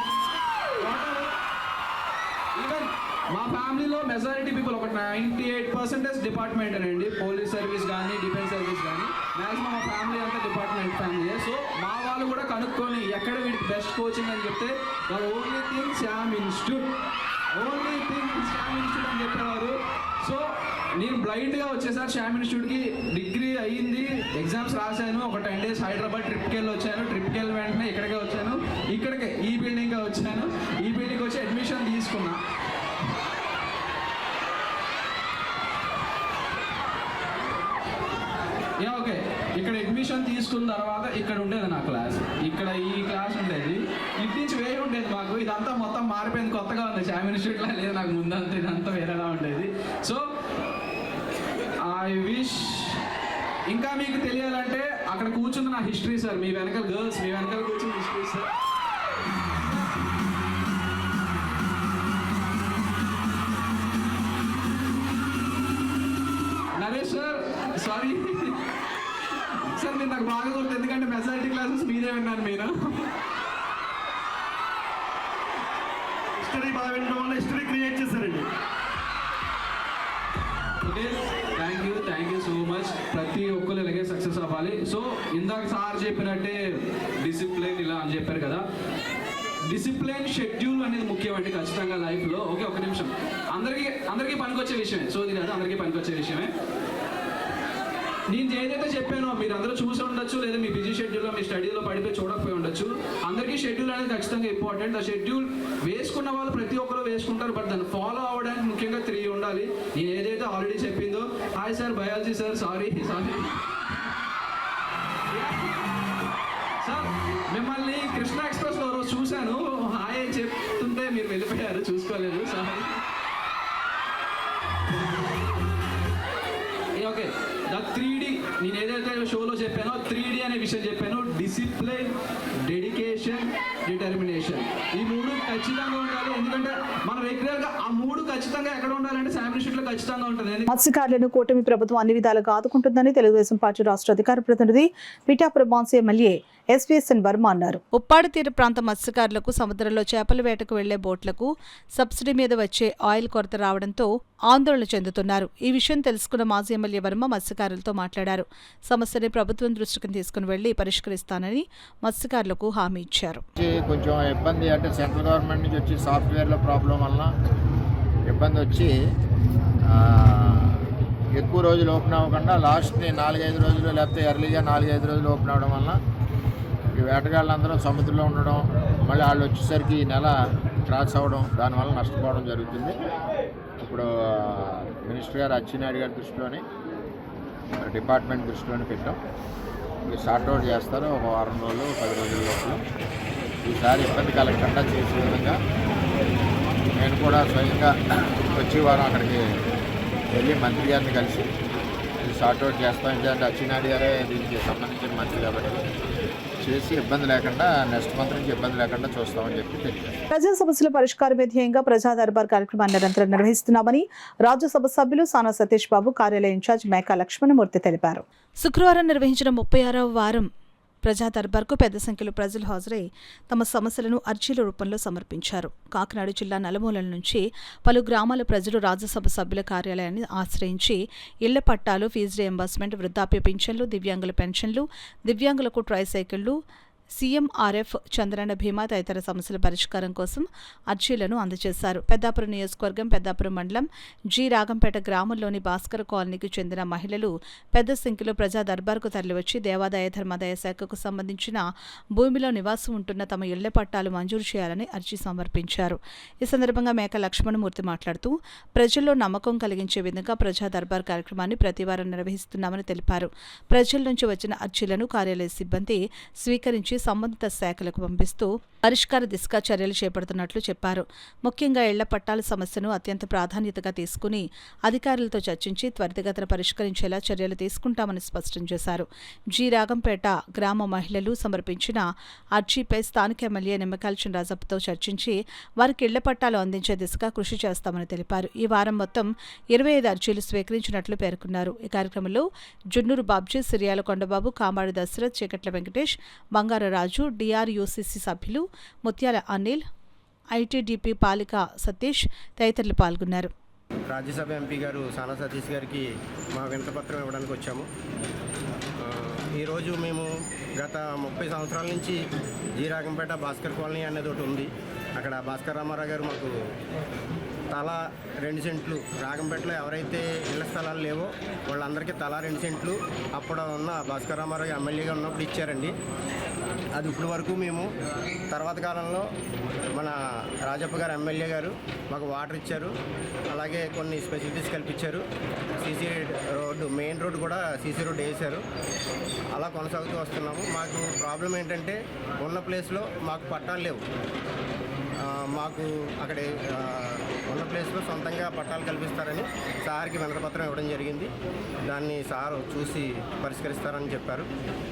ఈవెన్ మా ఫ్యామిలీలో మెజారిటీ పీపుల్ ఒక 98% డిపార్ట్మెంట్ అండి. పోలీస్ సర్వీస్ కానీ డిఫెన్స్ సర్వీస్ కానీ మ్యాక్సిమం మా ఫ్యామిలీ అంతా డిపార్ట్మెంట్ ఫ్యామిలీ. సో మా వాళ్ళు కూడా కనుక్కొని ఎక్కడ వీడికి బెస్ట్ కోచింగ్ అని చెప్తే ఓన్లీ థింగ్ శామ్ ఇన్స్టిట్యూట్ అని చెప్పేవారు. సో నేను బ్లైండ్గా వచ్చేసారి శామ్ ఇన్స్టిట్యూట్కి. డిగ్రీ అయ్యింది, ఎగ్జామ్స్ రాశాను, ఒక 10 days హైదరాబాద్ ట్రిప్కి వెళ్ళి వచ్చాను. ట్రిప్కి వెళ్ళి వెంటనే ఇక్కడికే వచ్చాను, ఇక్కడికే ఈ బిల్డింగ్గా వచ్చాను. ఈ బిల్డింగ్కి వచ్చి అడ్మిషన్ తీసుకున్నా. ఓకే, ఇక్కడ అడ్మిషన్ తీసుకున్న తర్వాత ఇక్కడ ఉండేది నా క్లాస్, ఇక్కడ ఈ క్లాస్ ఉండేది, ఇటు నుంచి వేరే ఉండేది మాకు. ఇదంతా మొత్తం మారిపోయింది, కొత్తగా ఉంది. శామ్ ఇన్స్టిట్యూట్లో లేదు నాకు ముందంతా, ఇదంతా వేరేలా ఉండేది. సో ఐ విష్ ఇంకా మీకు తెలియాలంటే అక్కడ కూర్చుంది నా హిస్టరీ సార్, మీ వెనకాల గర్ల్స్, మీ వెనకాల కూర్చుంది history sir. Naresh sir, sorry sir, మీరు నాకు బాగా గుర్తు, ఎందుకంటే మెజారిటీ క్లాసెస్ మీరే విన్నాను. మీరు హిస్టరీ బాగా వినడం వల్ల హిస్టరీ క్రియేట్ చేశారండి. Okay, thank you so much. ప్రతి ఒక్కరు ఇలాగే సక్సెస్ అవ్వాలి. సో ఇందాక సార్ చెప్పినట్టే డిసిప్లిన్ ఇలా అని చెప్పారు కదా, డిసిప్లిన్ షెడ్యూల్ అనేది ముఖ్యమండి ఖచ్చితంగా లైఫ్లో. ఓకే, ఒక నిమిషం, అందరికీ పనికొచ్చే విషయమే. సో ఇది కాదు, అందరికీ పనికొచ్చే విషయమే. నేను ఏదైతే చెప్పానో మీరు అందరూ చూసి ఉండొచ్చు, లేదా మీ బిజీ షెడ్యూల్లో మీ స్టడీలో పడిపోయి చూడకపోయి ఉండొచ్చు. అందరికీ షెడ్యూల్ అనేది ఖచ్చితంగా ఇంపార్టెంట్. ఆ షెడ్యూల్ వేసుకున్న వాళ్ళు ప్రతి ఒక్కరు వేసుకుంటారు, బట్ దాన్ని ఫాలో అవ్వడానికి ముఖ్యంగా 3 ఉండాలి. నేను ఏదైతే ఆల్రెడీ చెప్పిందో, hi sir biology sir, sorry sir, మిమ్మల్ని కృష్ణ ఎక్స్ప్రెస్లో రోజు చూశాను, హాయ్ చెప్తుంటే మీరు వెళ్ళిపోయారు, చూసుకోలేదు, సారీ. ఓకే, ద 3D నేను ఏదైతే షోలో చెప్పానో 3D అనే విషయం చెప్పాను. Discipline, dedication, determination. ఈ 3 ఖచ్చితంగా ఉండాలి. ఎందుకంటే మనం రెగ్యులర్గా ఆ 3 ఖచ్చితంగా ఎక్కడ ఉండాలంటే శాంపిల్ షీట్లో ఖచ్చితంగా ఉంటుంది. మత్స్యకారులను కూటమి ప్రభుత్వం అన్ని విధాలుగా ఆదుకుంటుందని తెలుగుదేశం పార్టీ రాష్ట్ర అధికార ప్రతినిధి పిఠాపురం మాన్సీ ఎమ్మెల్యే ఎస్వీఎస్ఎన్ వర్మ అన్నారు. ఉప్పాడ తీర ప్రాంత మత్స్యకారులకు సముద్రంలో చేపల వేటకు వెళ్లే బోట్లకు సబ్సిడీ మీద వచ్చే ఆయిల్ కొరత రావడంతో ఆందోళన చెందుతున్నారు. ఈ విషయం తెలుసుకున్న మాజీ ఎమ్మెల్యే వర్మ మత్స్యకారులతో మాట్లాడారు. సమస్యని ప్రభుత్వం దృష్టికి తీసుకుని వెళ్లి పరిష్కరిస్తానని మత్స్యకారులకు హామీ ఇచ్చారు. కొంచెం ఇబ్బంది అంటే సెంట్రల్ గవర్నమెంట్ నుంచి వచ్చి సాఫ్ట్వేర్లో ప్రాబ్లం వలన ఇబ్బంది వచ్చి ఎక్కువ రోజులు ఓపెన్ అవ్వకుండా లాస్ట్ని 4-5 రోజులు లేకపోతే ఎర్లీగా 4-5 రోజులు ఓపెన్ అవ్వడం వలన ఈ వేటగాళ్ళందరూ సముద్రంలో ఉండడం, మళ్ళీ వాళ్ళు వచ్చేసరికి ఈ నెల క్రాస్ అవ్వడం, దానివల్ల నష్టపోవడం జరుగుతుంది. ఇప్పుడు మినిస్టర్ గారు అచ్చెన్నాయుడు గారి దృష్టిలోని డిపార్ట్మెంట్ దృష్టిలోని పెట్టాం. ఇవి సార్ట్అవుట్ చేస్తారు ఒక 1 వారం రోజులు 10 రోజుల లోపల. ఈసారి ఇబ్బంది కలగకుండా చేసే విధంగా నేను కూడా స్వయంగా వచ్చే వారం అక్కడికి వెళ్ళి మంత్రి గారిని కలిసి ఇది సార్ట్అవుట్ చేస్తాం. ఎందుకంటే అచ్చెన్నాయుడు గారే దీనికి సంబంధించిన మంత్రి కాబట్టి చేసి ఇబ్బంది లేకుండా నెక్స్ట్ మంత్ నుంచి ఇబ్బంది లేకుండా చూస్తామని చెప్పి తెలియదు. ప్రజా సమస్యల పరిష్కారమే ధ్యేయంగా ప్రజా దర్బార్ కార్యక్రమాన్ని నిరంతరం నిర్వహిస్తున్నామని రాజ్యసభ సభ్యులు సానా సతీష్ బాబు కార్యాలయ ఇన్ఛార్జ్ మేకా లక్ష్మణమూర్తి తెలిపారు. శుక్రవారం నిర్వహించిన 36వ వారం ప్రజా దర్బార్కు పెద్ద సంఖ్యలో ప్రజలు హాజరై తమ సమస్యలను అర్జీల రూపంలో సమర్పించారు. కాకినాడ జిల్లా నలుమూలల నుంచి పలు గ్రామాల ప్రజలు రాజ్యసభ సభ్యుల కార్యాలయాన్ని ఆశ్రయించి ఇళ్ల పట్టాలు, ఫీజు రియంబర్స్మెంట్, వృద్ధాప్య పింఛన్లు, దివ్యాంగుల పెన్షన్లు, దివ్యాంగులకు ట్రైసైకిళ్లు, సీఎంఆర్ఎఫ్, చంద్రన్న బీమా తదితర సమస్యల పరిష్కారం కోసం అర్జీలను అందజేశారు. పెద్దాపురం నియోజకవర్గం పెద్దాపురం మండలం జి రాగంపేట గ్రామంలోని భాస్కర్ కాలనీకి చెందిన మహిళలు పెద్ద సంఖ్యలో ప్రజా దర్బార్కు తరలివచ్చి దేవాదాయ ధర్మాదాయ శాఖకు సంబంధించిన భూమిలో నివాసం ఉంటున్న తమ ఇళ్ల పట్టాలు మంజూరు చేయాలని అర్జీ సమర్పించారు. ఈ సందర్భంగా మేక లక్ష్మణమూర్తి మాట్లాడుతూ ప్రజల్లో నమ్మకం కలిగించే విధంగా ప్రజా దర్బార్ కార్యక్రమాన్ని ప్రతివారం నిర్వహిస్తున్నామని తెలిపారు. ప్రజల నుంచి వచ్చిన అర్జీలను కార్యాలయ సిబ్బంది స్వీకరించి సంబంధిత శాఖలకు పంపిస్తూ పరిష్కార దిశగా చర్యలు చేపడుతున్నట్లు చెప్పారు. ముఖ్యంగా ఇళ్ల పట్టాల సమస్యను అత్యంత ప్రాధాన్యతగా తీసుకుని అధికారులతో చర్చించి త్వరితగతిన పరిష్కరించేలా చర్యలు తీసుకుంటామని స్పష్టం చేశారు. జి రాగంపేట గ్రామ మహిళలు సమర్పించిన అర్జీపై స్థానిక ఎమ్మెల్యే నిమ్మకాయల చినరాజప్పతో చర్చించి వారికి ఇళ్ల పట్టాలు అందించే దిశగా కృషి చేస్తామని తెలిపారు. ఈ వారం మొత్తం 25 అర్జీలు స్వీకరించినట్లు పేర్కొన్నారు. ఈ కార్యక్రమంలో జున్నూరు బాబ్జీ, సిరియాల కొండబాబు, కామాడి దశరథ్, చీకట్ల వెంకటేష్, బంగారు రాజు, డిఆర్యూసీసీ సభ్యులు ముత్యాల అనిల్, ఐటీడీపీ పాలిక సతీష్ తదితరులు పాల్గొన్నారు. రాజ్యసభ ఎంపీ గారు సానా సతీష్ గారికి మా వినతిపత్రం ఇవ్వడానికి వచ్చాము. ఈరోజు మేము గత 30 సంవత్సరాల నుంచి జి రాగంపేట భాస్కర్ కాలనీ అనేది ఒకటి ఉంది. అక్కడ భాస్కర్ రామారావు గారు మాకు తలా 2 సెంట్లు, రాగంపేటలో ఎవరైతే ఇళ్ల స్థలాలు లేవో వాళ్ళందరికీ తలా 2 సెంట్లు అప్పుడు ఉన్న భాస్కర్ రామారావు ఎమ్మెల్యేగా ఉన్నప్పుడు ఇచ్చారండి. అది ఇప్పటి వరకు మేము తర్వాత కాలంలో మన రాజప్ప గారు ఎమ్మెల్యే గారు మాకు వాటర్ ఇచ్చారు, అలాగే కొన్ని ఫెసిలిటీస్ కల్పించారు. సీసీ రోడ్డు, మెయిన్ రోడ్డు కూడా సీసీ రోడ్డు వేశారు. అలా కొనసాగుతూ వస్తున్నాము. మాకు ప్రాబ్లం ఏంటంటే ఉన్న ప్లేస్లో మాకు పట్టాలు లేవు. మాకు అక్కడ ఉన్న ప్లేస్లో సొంతంగా పట్టాలు కల్పిస్తారని సార్కి వినతిపత్రం ఇవ్వడం జరిగింది. దాన్ని సార్ చూసి పరిష్కరిస్తారని చెప్పారు.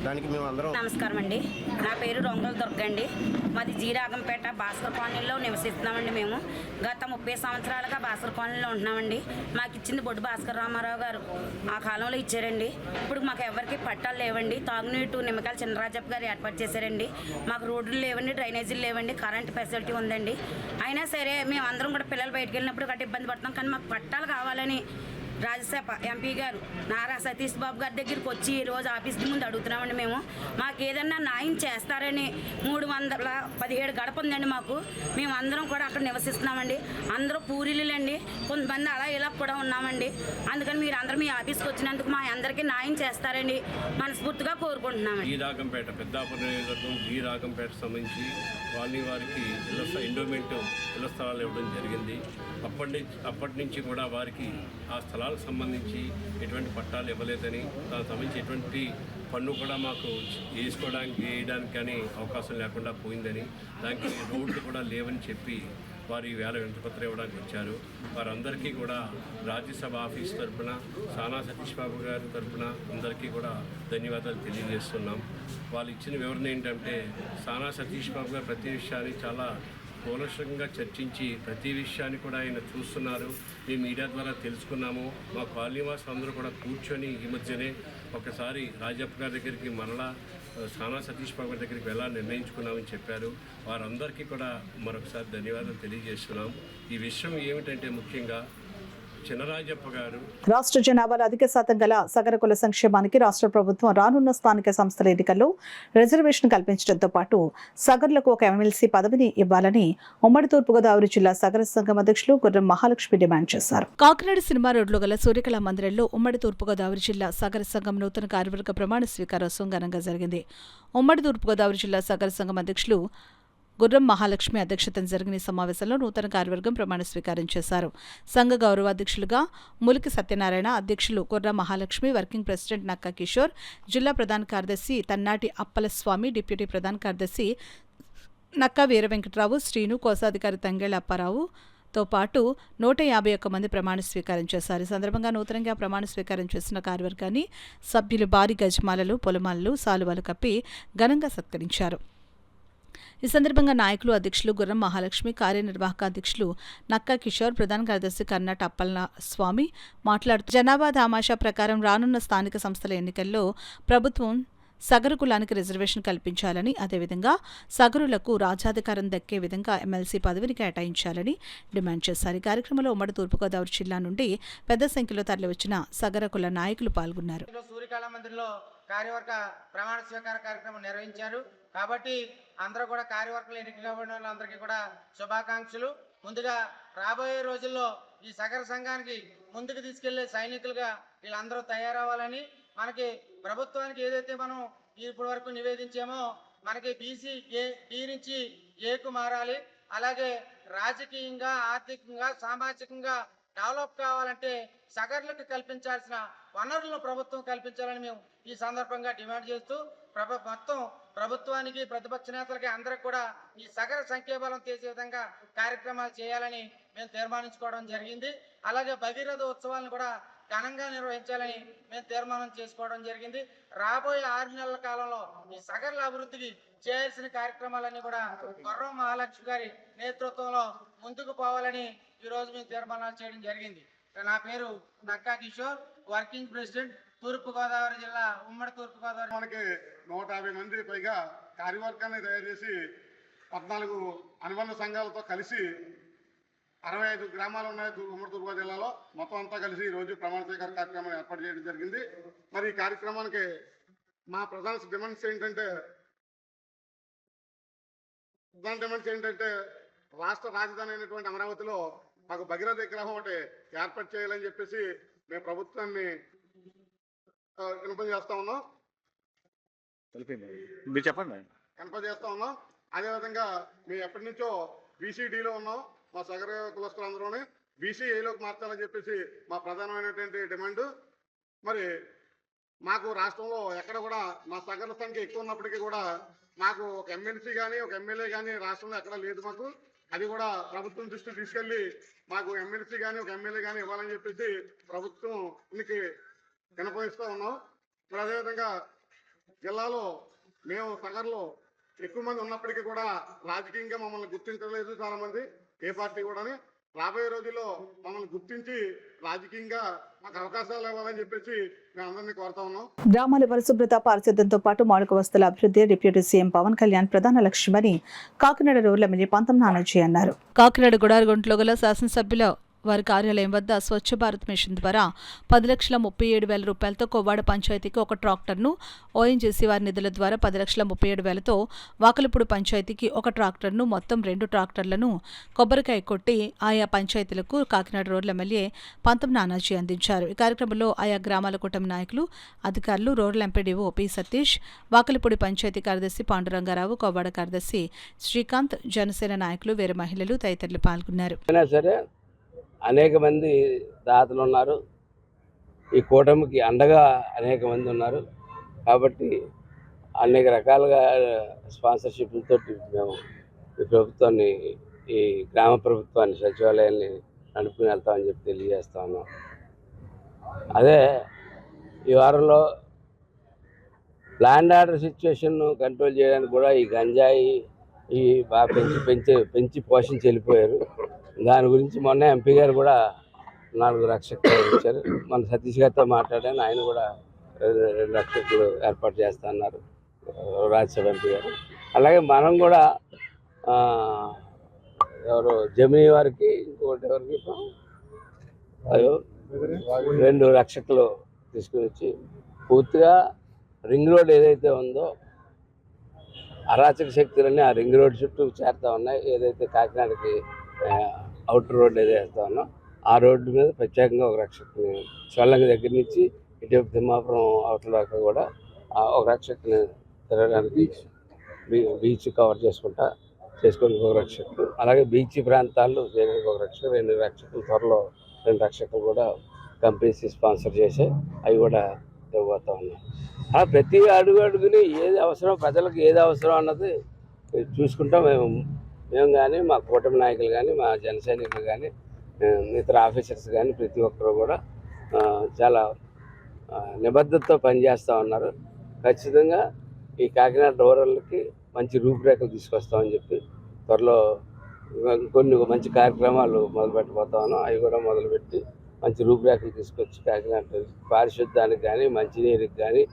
దానికి మేము అందరం. నమస్కారం అండి, నా పేరు రొంగల దుర్గ అండి. మాది జి రాగంపేట భాస్కర్ కాలనీలో నివసిస్తున్నామండి. మేము గత 30 సంవత్సరాలుగా భాస్కర్ కాలనీలో ఉంటున్నామండి. మాకు ఇచ్చింది బొడ్డు భాస్కర్ రామారావు గారు ఆ కాలంలో ఇచ్చారండి. ఇప్పుడు మాకు ఎవరికి పట్టాలు లేవండి. తాగునీటు నిమ్మకాయల చినరాజప్ప గారు ఏర్పాటు చేశారండి. మాకు రోడ్లు లేవండి, డ్రైనేజీలు లేవండి, కరెంట్ ఫెసిలిటీ ఉందండి. అయినా సరే మేము అందరం కూడా పిల్లలు బయటకు వెళ్ళినప్పుడు గట్టి ఇబ్బంది పడుతున్నాం. కానీ మాకు పట్టాలు కావాలని రాజ్యసభ ఎంపీ గారు నారా సతీష్ బాబు గారి దగ్గరికి వచ్చి ఈరోజు ఆఫీస్ ముందు అడుగుతున్నామండి. మేము మాకు ఏదన్నా న్యాయం చేస్తారని 317 గడప ఉందండి మాకు. మేము అందరం కూడా అక్కడ నివసిస్తున్నామండి. అందరూ పూరీలండి, కొంతమంది అలా ఇలా కూడా ఉన్నామండి. అందుకని మీరు అందరూ మీ ఆఫీస్కి వచ్చినందుకు మా అందరికీ న్యాయం చేస్తారని మనస్ఫూర్తిగా కోరుకుంటున్నామండి. జి రాగంపేట పెద్దాపురం నియోజకవర్గం జి రాగంపేట సంబంధించి వారికి ఎండోమెంట్ ఇళ్ల స్థలాలు ఇవ్వడం జరిగింది. అప్పటి నుంచి కూడా వారికి ఆ స్థలాలకు సంబంధించి ఎటువంటి పట్టాలు ఇవ్వలేదని, దానికి సంబంధించి ఎటువంటి పన్ను కూడా మాకు వేయడానికి కానీ అవకాశం లేకుండా పోయిందని, దానికి రోడ్లు కూడా లేవని చెప్పి వారు ఈవేళ వినతిపత్రం ఇవ్వడానికి వచ్చారు. వారందరికీ కూడా రాజ్యసభ ఆఫీస్ తరఫున, సానా సతీష్ బాబు గారి తరఫున అందరికీ కూడా ధన్యవాదాలు తెలియజేస్తున్నాం. వాళ్ళు ఇచ్చిన వివరణ ఏంటంటే, సానా సతీష్ బాబు గారు ప్రతి విషయాన్ని చాలా కూలంకషంగా చర్చించి ప్రతి విషయాన్ని కూడా ఆయన చూస్తున్నారు. మేము మీడియా ద్వారా తెలుసుకున్నాము. మా కాలనీవాసులు అందరూ కూడా కూర్చొని ఈ మధ్యనే ఒకసారి రాజప్ప గారి దగ్గరికి మరలా సానా సతీష్ బాబు గారి దగ్గరికి వెళ్ళాలని నిర్ణయించుకున్నామని చెప్పారు. వారందరికీ కూడా మరొకసారి ధన్యవాదాలు తెలియజేస్తున్నాం. ఈ విషయం ఏమిటంటే ముఖ్యంగా చినరాజప్ప గారు రాష్ట్ర జనాభాలో అధిక శాతం గల సగర కుల సంక్షేమానికి రాష్ట్ర ప్రభుత్వం రానున్న స్థానిక సంస్థల ఎన్నికల్లో రిజర్వేషన్ కల్పించడంతో పాటు సగర్లకు ఒక ఎమ్మెల్సీ పదవిని ఇవ్వాలని ఉమ్మడి తూర్పుగోదావరి జిల్లా సగర సంఘం అధ్యక్షులు గుర్రం మహాలక్ష్మి డిమాండ్ చేశారు. కాకినాడ సినిమా రోడ్లో గల సూర్యకళా మందిరంలో ఉమ్మడి తూర్పుగోదావరి జిల్లా సగర సంఘం నూతన కార్యవర్గ ప్రమాణ స్వీకారోత్సవం ఘనంగా జరిగింది. ఉమ్మడి తూర్పుగోదావరి జిల్లా సగర సంఘం అధ్యక్షులు గుర్రం మహాలక్ష్మి అధ్యక్షతన జరిగిన సమావేశంలో నూతన కార్యవర్గం ప్రమాణ స్వీకారం చేశారు. సంఘ గౌరవ అధ్యక్షులుగా ములికి సత్యనారాయణ, అధ్యక్షులు గుర్రం మహాలక్ష్మి, వర్కింగ్ ప్రెసిడెంట్ నక్కా కిషోర్, జిల్లా ప్రధాన కార్యదర్శి తన్నాటి అప్పలస్వామి, డిప్యూటీ ప్రధాన కార్యదర్శి నక్కా వీరవెంకటరావు, శ్రీను, కోశాధికారి తంగేళ్ల అప్పారావు తో పాటు 151 మంది ప్రమాణ స్వీకారం చేశారు. ఈ సందర్భంగా నూతనంగా ప్రమాణ స్వీకారం చేసిన కార్యవర్గాన్ని సభ్యులు భారీ గజమాలలు, పొలమాలలు, సాలువాలు కప్పి ఘనంగా సత్కరించారు. ఈ సందర్భంగా నాయకులు, అధ్యక్షులు గుర్రం మహాలక్ష్మి, కార్యనిర్వాహక అధ్యక్షులు నక్కా కిషోర్, ప్రధాన కార్యదర్శి కర్ణాట అప్పల స్వామి మాట్లాడుతూ జనాభా దామాషా ప్రకారం రానున్న స్థానిక సంస్థల ఎన్నికల్లో ప్రభుత్వం సగరు కులానికి రిజర్వేషన్ కల్పించాలని, అదేవిధంగా సగరులకు రాజ్యాధికారం దక్కే విధంగా ఎమ్మెల్సీ పదవిని కేటాయించాలని డిమాండ్ చేశారు. ఈ కార్యక్రమంలో ఉమ్మడి తూర్పుగోదావరి జిల్లా నుండి పెద్ద సంఖ్యలో తరలివచ్చిన సగర కుల నాయకులు పాల్గొన్నారు. సూర్యకళా మందిరంలో కార్యవర్గ ప్రమాణ స్వీకార కార్యక్రమం నిర్వహించారు. కాబట్టి అందరూ కూడా కార్యవర్గంలో ఎన్నిక కాబడిన వాళ్ళందరికీ కూడా శుభాకాంక్షలు. ముందుగా రాబోయే రోజుల్లో ఈ సగర సంఘానికి ముందుకు తీసుకెళ్లే సైనికులుగా వీళ్ళందరూ తయారవ్వాలని, మనకి ప్రభుత్వానికి ఏదైతే మనం ఇప్పటి వరకు నివేదించామో మనకి బీసీ డి నుంచి ఏకు మారాలి. అలాగే రాజకీయంగా, ఆర్థికంగా, సామాజికంగా డెవలప్ కావాలంటే సగర్లకు కల్పించాల్సిన వనరులను ప్రభుత్వం కల్పించాలని మేము ఈ సందర్భంగా డిమాండ్ చేస్తూ మొత్తం ప్రభుత్వానికి, ప్రతిపక్ష నేతలకి అందరికి కూడా ఈ సగర సంఖ్యాబలం చేసే విధంగా కార్యక్రమాలు చేయాలని మేము తీర్మానించుకోవడం జరిగింది. అలాగే భగీరథ ఉత్సవాలను కూడా ఘనంగా నిర్వహించాలని మేము తీర్మానం చేసుకోవడం జరిగింది. రాబోయే 6 నెలల కాలంలో ఈ సగర్ల అభివృద్ధికి చేయాల్సిన కార్యక్రమాలన్నీ కూడా గుర్రం మహాలక్ష్మి గారి నేతృత్వంలో ముందుకు పోవాలని ఈరోజు మేము తీర్మానాలు చేయడం జరిగింది. నా పేరు నక్కా కిషోర్, వర్కింగ్ ప్రెసిడెంట్, తూర్పుగోదావరి జిల్లా, ఉమ్మడి తూర్పుగోదావరి. మనకి 150 మంది పైగా కార్యవర్గాన్ని తయారు చేసి 14 అనుబంధ సంఘాలతో కలిసి 65 గ్రామాలు ఉన్నాయి ఉమ్మడి తూర్పుగోదావరి జిల్లాలో. మొత్తం అంతా కలిసి ఈరోజు ప్రమాణ స్వీకార కార్యక్రమాన్ని ఏర్పాటు చేయడం జరిగింది. మరి ఈ కార్యక్రమానికి మా ప్రధాన డిమాండ్స్ ఏంటంటే రాష్ట్ర రాజధాని అయినటువంటి అమరావతిలో మాకు భగీరథ విగ్రహం ఒకటి ఏర్పాటు చేయాలని చెప్పేసి మేము ప్రభుత్వాన్ని వినపం చేస్తా ఉన్నాం. మీరు చెప్పండి. వినపం చేస్తా ఉన్నాం. అదేవిధంగా మేము ఎప్పటి నుంచో బీసీడీలో ఉన్నాం. మా సగర కులస్తులందరూనే బీసీఏలోకి మార్చాలని చెప్పేసి మా ప్రధానమైనటువంటి డిమాండ్. మరి మాకు రాష్ట్రంలో ఎక్కడ కూడా మా సగర్ల సంఖ్య ఎక్కువ ఉన్నప్పటికీ కూడా మాకు ఒక ఎమ్మెల్సీ కానీ, ఒక ఎమ్మెల్యే కానీ రాష్ట్రంలో ఎక్కడ లేదు. మాకు అది కూడా ప్రభుత్వం దృష్టికి తీసుకెళ్లి మాకు ఎమ్మెల్సీ కానీ, ఒక ఎమ్మెల్యే కానీ ఇవ్వాలని చెప్పేసి ప్రభుత్వానికి వినపయిస్తూ ఉన్నాం. మరి అదేవిధంగా జిల్లాలో మేము సగర్లో ఎక్కువ మంది ఉన్నప్పటికీ కూడా రాజకీయంగా మమ్మల్ని గుర్తించలేదు చాలా మంది, ఏ పార్టీ కూడా. రాబోయే రోజుల్లో మమ్మల్ని గుర్తించి రాజకీయంగా మాకు అవకాశాలు ఇవ్వాలని చెప్పేసి మేము అందరినీ కోరుతా ఉన్నాం. గ్రామాల పరిశుభ్రత, పారిశుద్ధ్యంతో పాటు మౌలిక వస్తువుల అభివృద్ధి డిప్యూటీ సీఎం పవన్ కళ్యాణ్ ప్రధాన లక్ష్యమని కాకినాడ రూరల్ ఎమ్మెల్యే పంతం నానాజీ అన్నారు. కాకినాడ గుడారగుంటలో గల శాసనసభ్యుల వారి కార్యాలయం వద్ద స్వచ్ఛ భారత్ మిషన్ ద్వారా 10,37,000 రూపాయలతో కొవ్వాడ పంచాయతీకి ఒక ట్రాక్టర్ను, ఓఎన్జీసీ వారి నిధుల ద్వారా 10,37,000తో వాకలపూడి పంచాయతీకి ఒక ట్రాక్టర్ను, మొత్తం 2 ట్రాక్టర్లను కొబ్బరికాయ కొట్టి ఆయా పంచాయతీలకు కాకినాడ రూరల్ ఎమ్మెల్యే పంతం నానాజీ అందించారు. ఈ కార్యక్రమంలో ఆయా గ్రామాల కూటమి నాయకులు, అధికారులు, rural MPDO P Satish, Vakalapudi panchayat కార్యదర్శి పాండురంగారావు, కొవ్వాడ కార్యదర్శి శ్రీకాంత్, జనసేన నాయకులు, వేరే మహిళలు తదితరులు పాల్గొన్నారు. అనేక మంది దాతలు ఉన్నారు. ఈ కూటమికి అండగా అనేక మంది ఉన్నారు. కాబట్టి అనేక రకాలుగా స్పాన్సర్షిప్లతో మేము ఈ ప్రభుత్వాన్ని ఈ గ్రామ ప్రభుత్వాన్ని సచివాలయాన్ని నడుపుకుని వెళ్తామని చెప్పి తెలియజేస్తా ఉన్నాం. అదే ఈ వారంలో ల్యాండ్ ఆర్డర్ సిచ్యువేషన్ కంట్రోల్ చేయడానికి కూడా ఈ గంజాయి ఈ బాగా పెంచి పోషించి వెళ్ళిపోయారు. దాని గురించి మొన్న ఎంపీ గారు కూడా 4 రక్షకులు ఇచ్చారు. మన సతీష్ గారితో మాట్లాడాను, ఆయన కూడా 2 రక్షకులు ఏర్పాటు చేస్తా అన్నారు, రాజ్యసభ ఎంపీ గారు. అలాగే మనం కూడా ఎవరు జమినీ వారికి ఇంకోటి ఎవరికి 2 రక్షకులు తీసుకుని వచ్చి పూర్తిగా రింగ్ రోడ్ ఏదైతే ఉందో అరాచక శక్తులన్నీ ఆ రింగ్ రోడ్ చుట్టూ చేరుతూ ఉన్నాయి. ఏదైతే కాకినాడకి అవుటర్ రోడ్ ఏదైతే ఉందో ఆ రోడ్డు మీద ప్రత్యేకంగా ఒక రక్షకుని చొల్లంగి దగ్గర నుంచి ఇటువైపు తిమ్మాపురం అవతల దాకా కూడా ఒక రక్షకుని తిరగడానికి బీచ్ కవర్ చేసుకోవడానికి ఒక రక్షకుడు, అలాగే బీచ్ ప్రాంతాల్లో చేయడానికి ఒక రక్షకుడు, 2 రక్షకులు త్వరలో 2 రక్షకులు కూడా కంపెనీస్ స్పాన్సర్ చేసి అవి కూడా ఇవ్వబోతా ఉన్నాయి. అలా ప్రతి అడుగుని ఏది అవసరం, ప్రజలకు ఏది అవసరం అన్నది చూసుకుంటాం. మేము కానీ మా కూటమి నాయకులు కానీ మా జన సైనికులు కానీ ఇతర ఆఫీసర్స్ కానీ ప్రతి ఒక్కరు కూడా చాలా నిబద్ధతతో పనిచేస్తూ ఉన్నారు. ఖచ్చితంగా ఈ కాకినాడ రూరల్కి మంచి రూపురేఖలు తీసుకొస్తామని చెప్పి త్వరలో కొన్ని మంచి కార్యక్రమాలు మొదలుపెట్టబోతా ఉన్నాం. అవి కూడా మొదలుపెట్టి మంచి రూపురేఖలు తీసుకొచ్చి కాకినాడ పారిశుద్ధ్యానికి కానీ మంచినీరుకి కానీ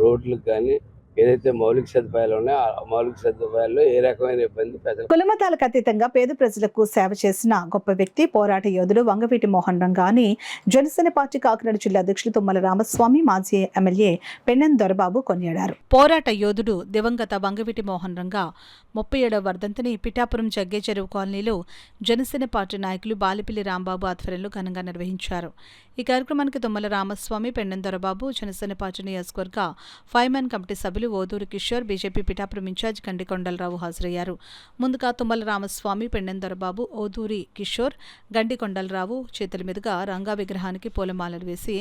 రోడ్లకు కానీ ఏదైతే మౌలిక సదుపాయాలు ఉన్నాయో ఆ మౌలిక సదుపాయాల్లో ఏ రకమైన ఇబ్బంది ప్రజలు. కులమతాలకు అతీతంగా పేద ప్రజలకు సేవ చేసిన గొప్ప వ్యక్తి, పోరాట యోధుడు వంగవీటి మోహన్ రంగా అని జనసేన పార్టీ కాకినాడ జిల్లా అధ్యక్షులు తుమ్మల రామస్వామి, మాజీ ఎమ్మెల్యే పెన్నెం దొరబాబు కొనియాడారు. పోరాట యోధుడు దివంగత వంగవీటి మోహన్ రంగా 37వ వర్ధంతిని పిఠాపురం జగ్గే చెరువు కాలనీలో జనసేన పార్టీ నాయకులు బాలిపిల్లి రాంబాబు ఆధ్వర్యంలో ఘనంగా నిర్వహించారు. ఈ కార్యక్రమానికి తుమ్మల రామస్వామి, పెన్నెం దొరబాబు, జనసేన పార్టీ నియోజకవర్గ 5 మ్యాన్ కమిటీ సభ్యులు ఓదూరు కిషోర్, బీజేపీ పిఠాపురం ఇన్ఛార్జ్ గండికొండలరావు హాజరయ్యారు. ముందుగా తుమ్మల రామస్వామి, పెన్నెం దొరబాబు, ఓదూరి కిషోర్, గండికొండలరావు చేతుల మీదుగా రంగా విగ్రహానికి పూలమాలలు వేసి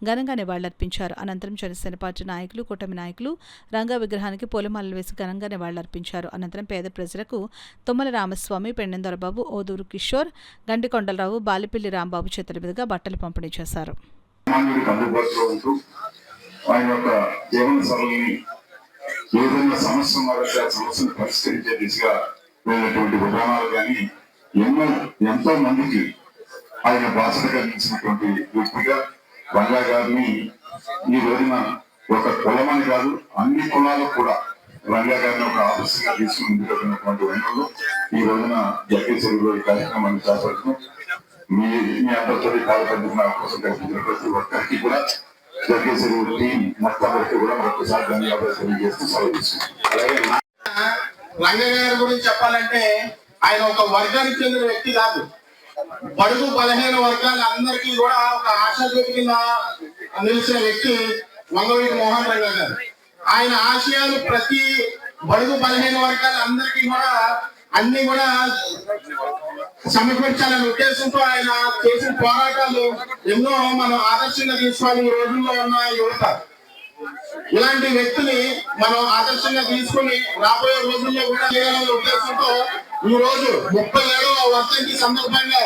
ఘనంగా నివాళులర్పించారు. అనంతరం జనసేన పార్టీ నాయకులు, కూటమి నాయకులు రంగా విగ్రహానికి పూలమాలలు వేసి ఘనంగా నివాళులర్పించారు. అనంతరం పేద ప్రజలకు తుమ్మల రామస్వామి, పెన్నెం దొరబాబు, ఓదూరు కిషోర్, గండికొండలరావు, బాలిపిల్లి రాంబాబు చేతుల మీదుగా బట్టలు పంపిణీ చేశారు. ఆయన యొక్క జీవన సరళిని ఏదైనా సమస్య ఉన్నారంటే ఆ సమస్యను పరిష్కరించే దిశగా వెళ్ళినటువంటి విధానాలు కానీ ఎంతో మందికి ఆయన బాధ్యత కలిగించినటువంటి వ్యక్తిగా రంగా గారిని ఈ రోజున ఒక కులమని కాదు అన్ని కులాలకు కూడా రంగా గారిని ఒక ఆదర్శంగా తీసుకుని ముందుకెళ్ళినటువంటి వెంటనే ఈ రోజున జగ్గే చెరువులో ఈ కార్యక్రమాన్ని చేపడుతున్నాం. మీ అందరితో పాల్పంచుకున్న అవకాశం కల్పించిన ప్రతి ఒక్కరికి కూడా జగ్గే చెరువు టీం మొత్తం వరకు కూడా మరొకసారి ధన్యవాదాలు తెలియజేస్తూ సెలవుస్తున్నాం. అలాగే రంగ గారి గురించి చెప్పాలంటే ఆయన ఒక వర్గానికి చెందిన వ్యక్తి కాదు, బడుగు బలహీన వర్గాల అందరికీ కూడా ఒక ఆశాజ్యోతి కింద నిలిచిన వ్యక్తి వంగవీటి మోహన్ రంగా గారు. ఆయన ఆశయాలు ప్రతి బడుగు బలహీన వర్గాల అందరికీ కూడా అన్ని కూడా సమకూర్చాలనే ఉద్దేశంతో ఆయన చేసిన పోరాటాలు ఎన్నో మనం ఆదర్శంగా తీసుకోవాలి. ఈ రోజుల్లో ఉన్న యువత ఇలాంటి వ్యక్తిని మనం ఆదర్శంగా తీసుకుని రాబోయే రోజుల్లో కూడా చేయాలనే ఉద్దేశంతో ఈ రోజు 37వ వర్ధంతి సందర్భంగా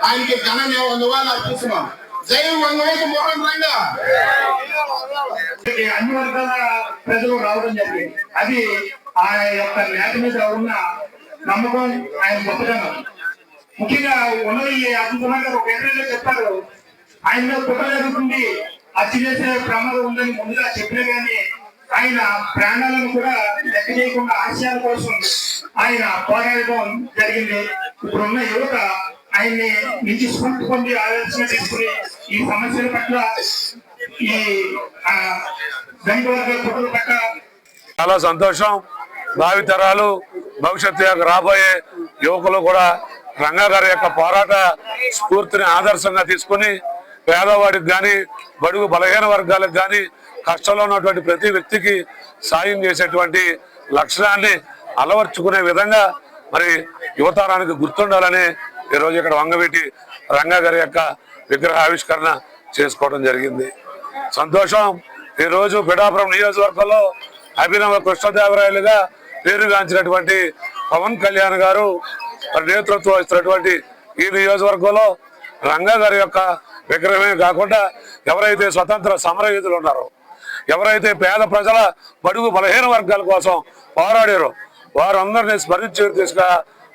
ఆయనకి ఘన నివాళులు అర్పిస్తున్నాం. జై వంగవీటి మోహన్ రంగా. అన్ని వర్గాల ప్రజలు రావడం జరిగింది. అది ఆయన యొక్క నేత మీద ఉన్న నమ్మకం, ఆయన గొప్పతనం. ముఖ్యంగా ఉన్నది అబ్దుల్ గారు ఒక ఎదురుగా చెప్పారు, ఆయన కుట్ర జరుగుతుంది, హత్య చేసే ప్రమాదం ఉందని ముందుగా చెప్పినా కానీ ఆయన ప్రాణాలను కూడా లెక్క చేయకుండా ఆశయాల కోసం ఆయన పోరాడడం జరిగింది. ఇప్పుడున్న యువత ఆయన్ని నుంచి స్ఫూర్తి పొంది ఆలోచన తీసుకుని ఈ సమస్యల పట్ల ఈ దండవర్గ కుట్రల పట్ల చాలా సంతోషం. భావితరాలు భవిష్యత్తు యొక్క రాబోయే యువకులు కూడా రంగా గారి యొక్క పోరాట స్ఫూర్తిని ఆదర్శంగా తీసుకుని పేదవాడికి కానీ బడుగు బలహీన వర్గాలకు కానీ కష్టంలో ఉన్నటువంటి ప్రతి వ్యక్తికి సాయం చేసేటువంటి లక్ష్యాన్ని అలవర్చుకునే విధంగా మరి యువతరానికి గుర్తుండాలని ఈరోజు ఇక్కడ వంగవీటి రంగా గారి యొక్క విగ్రహ ఆవిష్కరణ చేసుకోవడం జరిగింది. సంతోషం. ఈరోజు పిఠాపురం నియోజకవర్గంలో అభినవ కృష్ణదేవరాయలుగా పేరుగాంచినటువంటి పవన్ కళ్యాణ్ గారు మరి నేతృత్వం వహిస్తున్నటువంటి ఈ నియోజకవర్గంలో రంగా గారి యొక్క విగ్రహమే కాకుండా ఎవరైతే స్వతంత్ర సమరయోధులు ఉన్నారో, ఎవరైతే పేద ప్రజల బడుగు బలహీన వర్గాల కోసం పోరాడారో వారందరినీ స్మరించే దిశగా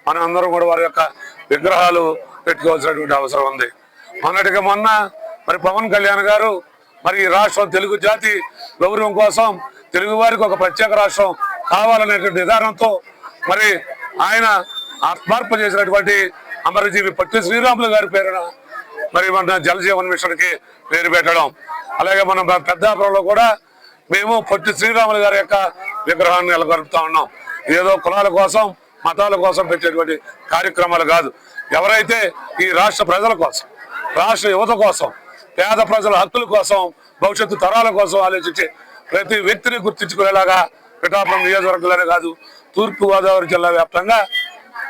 మనం అందరం కూడా వారి యొక్క విగ్రహాలు పెట్టుకోవాల్సినటువంటి అవసరం ఉంది. మొన్నటికి మొన్న మరి పవన్ కళ్యాణ్ గారు మరి ఈ రాష్ట్రం తెలుగు జాతి గౌరవం కోసం తెలుగు వారికి ఒక ప్రత్యేక రాష్ట్రం కావాలనేటువంటి విధానంతో మరి ఆయన ఆత్మార్పణ చేసినటువంటి అమరజీవి పొట్టి శ్రీరాములు గారి పేరున మరి మన జలజీవన్ మిషన్ కి పేరు పెట్టడం, అలాగే మనం పెద్దాపురంలో కూడా మేము పొట్టి శ్రీరాములు గారి యొక్క విగ్రహాన్ని నెలకొల్పుతా ఉన్నాం. ఏదో కులాల కోసం మతాల కోసం పెట్టేటువంటి కార్యక్రమాలు కాదు. ఎవరైతే ఈ రాష్ట్ర ప్రజల కోసం, రాష్ట్ర యువత కోసం, పేద ప్రజల హక్కుల కోసం, భవిష్యత్తు తరాల కోసం ఆలోచించి ప్రతి వ్యక్తిని గుర్తించుకునేలాగా పిఠాపురం నియోజకవర్గంలోనే కాదు తూర్పుగోదావరి జిల్లా వ్యాప్తంగా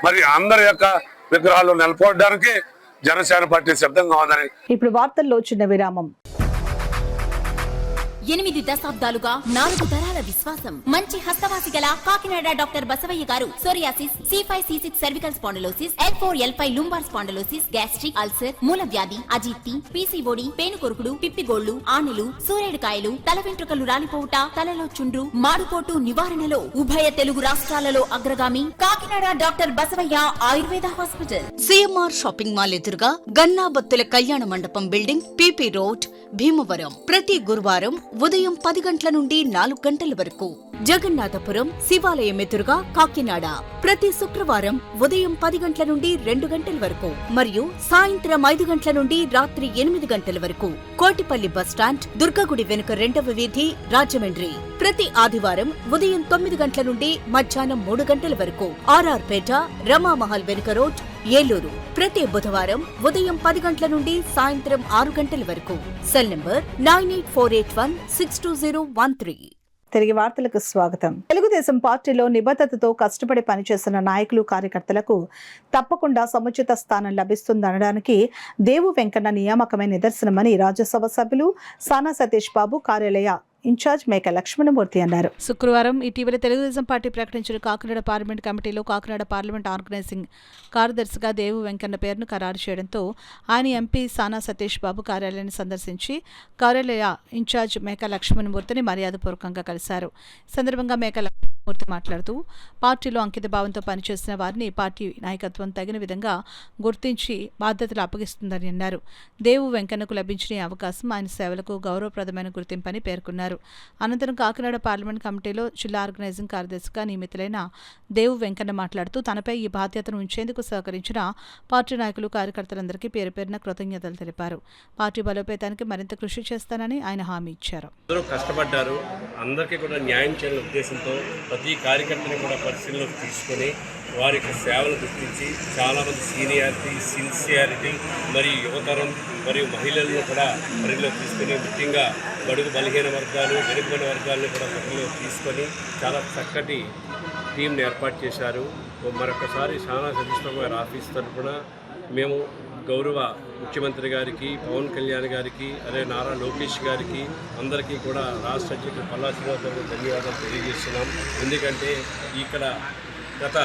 మరి అందరి యొక్క విగ్రహాలు నెలకొల్పడానికి జనసేన పార్టీ సిద్ధంగా ఉందని. ఇప్పుడు వార్తల్లో చిన్న విరామం. 8 దశాబ్దాలుగా 4 తరాల విశ్వాసం. మంచి హస్తవాసి గల కాకినాడ డాక్టర్ బసవయ్య గారు psoriasis, C5, C6 cervical spondylosis, L4, L5 lumbar spondylosis, gastric ulcer, మూల వ్యాధి, అజీర్తి, PCOD, పేనుకొరుకుడు, పిప్పిగోళ్లు, ఆనెలు, సూరేడుకాయలు, తల వెంట్రుకలు రాలిపోవుట, తలలో చుండ్రు, మాడుకోటు నివారణలో ఉభయ తెలుగు రాష్ట్రాలలో అగ్రగామి Kakinada doctor Basavayya Ayurveda hospital. CMR shopping mall ఎదురుగా గన్నాబత్తుల కళ్యాణ మండపం బిల్డింగ్, PP రోడ్, భీమవరం. ప్రతి గురువారం ఉదయం 10 గంటల నుండి 4 గంటల వరకు. జగన్నాథపురం శివాలయం ఎదురుగా కాకినాడ ప్రతి శుక్రవారం ఉదయం 10 గంటల నుండి 2 గంటల వరకు మరియు సాయంత్రం 5 గంటల నుండి రాత్రి 8 గంటల వరకు. కోటిపల్లి బస్టాండ్, దుర్గగుడి వెనుక 2వ వీధి, రాజమండ్రి. ప్రతి ఆదివారం ఉదయం 9 గంటల నుండి మధ్యాహ్నం 3 గంటల వరకు. RR పేట, రమామహల్ వెనుక రోడ్, ఏలూరు. ప్రతి బుధవారం ఉదయం 10 గంటల నుండి సాయంత్రం 6 గంటల వరకు. Cell number 9848162013. తిరిగి వార్తలకు స్వాగతం. తెలుగుదేశం పార్టీలో నిబద్ధతతో కష్టపడి పనిచేస్తున్న నాయకులు, కార్యకర్తలకు తప్పకుండా సముచిత స్థానం లభిస్తుందనడానికి దేవు వెంకన్న నియామకమే నిదర్శనమని రాజ్యసభ సభ్యులు సానా సతీష్ బాబు కార్యాలయ ఇన్ఛార్జ్ మేక లక్ష్మణమూర్తి అన్నారు. శుక్రవారం ఇటీవల తెలుగుదేశం పార్టీ ప్రకటించిన కాకినాడ పార్లమెంట్ కమిటీలో కాకినాడ పార్లమెంట్ ఆర్గనైజింగ్ కార్యదర్శిగా దేవు వెంకన్న పేరును ఖరారు చేయడంతో ఆయన ఎంపీ సానా సతీష్ బాబు కార్యాలయాన్ని సందర్శించి కార్యాలయ ఇన్ఛార్జ్ మేక లక్ష్మణమూర్తిని మర్యాదపూర్వకంగా కలిశారు. సందర్భంగా మేక లక్ష్మణమూర్తి మాట్లాడుతూ పార్టీలో అంకిత భావంతో పనిచేసిన వారిని పార్టీ నాయకత్వం తగిన విధంగా గుర్తించి బాధ్యతలు అప్పగిస్తుందని అన్నారు. దేవు వెంకన్నకు లభించిన ఈ అవకాశం ఆయన సేవలకు గౌరవప్రదమైన గుర్తింపని పేర్కొన్నారు. అనంతరం కాకినాడ పార్లమెంట్ కమిటీలో జిల్లా ఆర్గనైజింగ్ కార్యదర్శిగా నియమితులైన దేవు వెంకన్న మాట్లాడుతూ తనపై ఈ బాధ్యతను ఉంచేందుకు సహకరించిన పార్టీ నాయకులు, కార్యకర్తలందరికీ పేరు పేరున కృతజ్ఞతలు తెలిపారు. పార్టీ బలోపేతానికి మరింత కృషి చేస్తానని ఆయన హామీ ఇచ్చారు. అందరూ కష్టపడ్డారు. అందరికీ కూడా న్యాయం చేయాలనే ఉద్దేశంతో ప్రతి కార్యకర్తని కూడా పరిశీలనలోకి తీసుకొని వారి యొక్క సేవలు గుర్తించి చాలామంది సీనియారిటీ, సిన్సియారిటీ మరియు యువతరం మరియు మహిళలను కూడా పరిధిలోకి తీసుకొని ముఖ్యంగా బడుగు బలహీన వర్గాలు, వెనుకబడిన వర్గాలను కూడా పరిధిలోకి తీసుకొని చాలా చక్కటి టీంని ఏర్పాటు చేశారు. మరొకసారి సానా సతీష్ బాబు గారి ఆఫీస్ తరఫున మేము గౌరవ ముఖ్యమంత్రి గారికి, పవన్ కళ్యాణ్ గారికి, అదే నారా లోకేష్ గారికి, అందరికీ కూడా రాష్ట్ర అధ్యక్షుడు పల్లా శ్రీనివాస్ గారికి ధన్యవాదాలు తెలియజేస్తున్నాం. ఎందుకంటే ఇక్కడ గత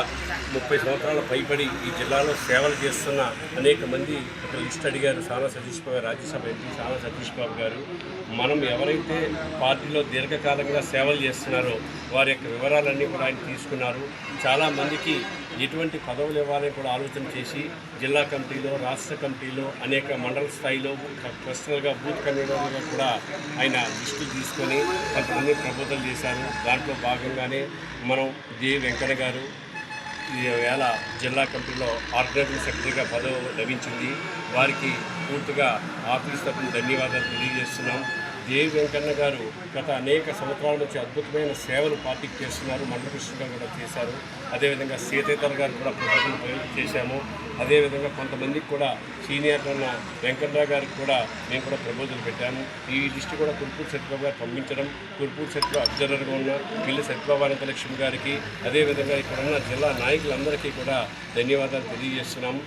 30 సంవత్సరాల పైబడి ఈ జిల్లాలో సేవలు చేస్తున్న అనేక మంది ఒక లిస్ట్ అడిగారు. సానా సతీష్ బాబు గారు, రాజ్యసభ ఎంపీ సానా సతీష్ బాబు గారు, మనం ఎవరైతే పార్టీలో దీర్ఘకాలంగా సేవలు చేస్తున్నారో వారి యొక్క వివరాలన్నీ కూడా ఆయన తీసుకున్నారు. చాలామందికి ఎటువంటి పదవులు ఇవ్వాలని కూడా ఆలోచన చేసి జిల్లా కమిటీలో, రాష్ట్ర కమిటీలో, అనేక మండల స్థాయిలో పర్సనల్గా బూత్ కన్వీనర్గా కూడా ఆయన లిస్టులు తీసుకొని కొంతమంది ప్రబోధనలు చేశారు. దాంట్లో భాగంగానే మనం దేవి వెంకన్న గారు ఈ వేళ జిల్లా కమిటీలో ఆర్గనైజింగ్ సెక్రటరీగా పదవి లభించింది. వారికి పూర్తిగా ఆఫీస్ తరఫున ధన్యవాదాలు తెలియజేస్తున్నాం. దేవి వెంకన్న గారు గత అనేక సంవత్సరాల నుంచి అద్భుతమైన సేవలు పార్టీకి చేస్తున్నారు. మండలకృష్ణ కూడా చేశారు. అదేవిధంగా సీతేతర్ గారు కూడా ప్రజలు చేశాము. అదేవిధంగా కొంతమందికి కూడా సీనియర్ ఉన్న వెంకట్రావు గారికి కూడా మేము కూడా ప్రపోజల్ పెట్టాము. ఈ లిస్టు కూడా కుర్పూరు సత్యబాబు గారు పంపించడం, కుర్పూరు సత్యబాబు అబ్జర్వర్గా ఉన్న పిల్లి సత్యబాబు అనంతలక్ష్మి గారికి, అదేవిధంగా ఇక్కడ ఉన్న జిల్లా నాయకులందరికీ కూడా ధన్యవాదాలు తెలియజేస్తున్నాము.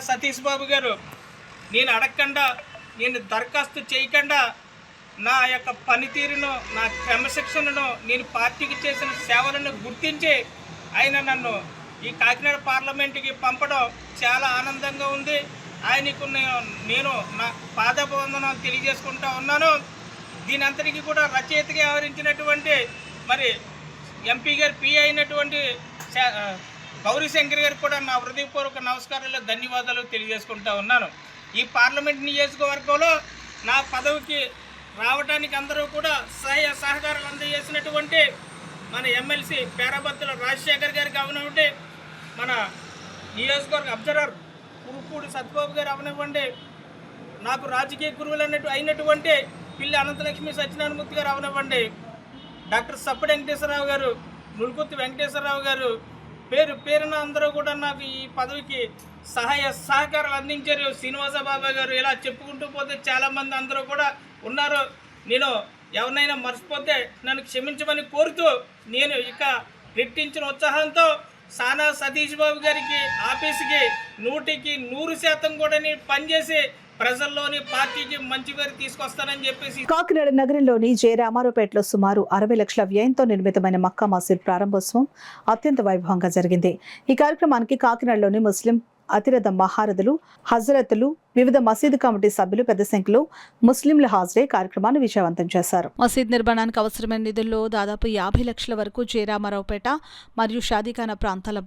సతీష్ బాబు గారు, నేను అడగకుండా, నేను దరఖాస్తు చేయకుండా నా యొక్క పనితీరును, నా క్రమశిక్షణను, నేను పార్టీకి చేసిన సేవలను గుర్తించి ఆయన నన్ను ఈ కాకినాడ పార్లమెంటుకి పంపడం చాలా ఆనందంగా ఉంది. ఆయనకు నేను నా పాదాభివందనం తెలియజేసుకుంటా ఉన్నాను. దీని అంతటికీ కూడా రచయితగా వ్యవహరించినటువంటి మరి ఎంపీ గారు పి అయినటువంటి గౌరీశంకర్ గారికి కూడా నా హృదయపూర్వక నమస్కారాలు, ధన్యవాదాలు తెలియజేసుకుంటా ఉన్నాను. ఈ పార్లమెంట్ నియోజకవర్గంలో నా పదవికి రావడానికి అందరూ కూడా సహాయ సహకారాలు అందజేసినటువంటి మన ఎమ్మెల్సీ పేరాబత్తుల రాజశేఖర్ గారికి అవనివ్వండి, మన నియోజకవర్గ అబ్జర్వర్ పురుపూడి సత్యబాబు గారు అవనివ్వండి, నాకు రాజకీయ గురువులు అయినటువంటి పిల్లి అనంతలక్ష్మి సత్యనారాయణమూర్తి గారు అవనివ్వండి, డాక్టర్ సప్పటి వెంకటేశ్వరరావు గారు, నులుకుర్తి వెంకటేశ్వరరావు గారు, పేరున అందరూ కూడా నాకు ఈ పదవికి సహాయ సహకారాలు అందించారు. శ్రీనివాస బాబా గారు, ఇలా చెప్పుకుంటూ పోతే చాలామంది అందరూ కూడా ఉన్నారు. నేను ఎవరినైనా మర్చిపోతే నన్ను క్షమించమని కోరుతూ నేను ఇక రెట్టించిన ఉత్సాహంతో సానా సతీష్ బాబు గారికి ఆఫీస్కి 100% కూడా పనిచేసి ప్రజల్లోని పార్టీకి మంచి పేరు తీసుకొస్తానని చెప్పేసి కాకినాడ నగరంలోని జె రామారావుపేటలో సుమారు 60 లక్షల వ్యయంతో నిర్మితమైన మక్కా మసీద్ ప్రారంభోత్సవం అత్యంత వైభవంగా జరిగింది. ఈ కార్యక్రమానికి కాకినాడలోని ముస్లిం అతిరథ మహారథులు, హజరతులు, వివిధ మసీదు కమిటీ సభ్యులు పెద్ద సంఖ్యలో ముస్లింలు హాజరై కార్యక్రమాన్ని విజయవంతం చేశారు. మసీద్ నిర్మాణానికి అవసరమైన నిధుల్లో దాదాపు 50 లక్షల వరకు జె రామారావుపేట మరియు షాదీఖానా ప్రాంతాల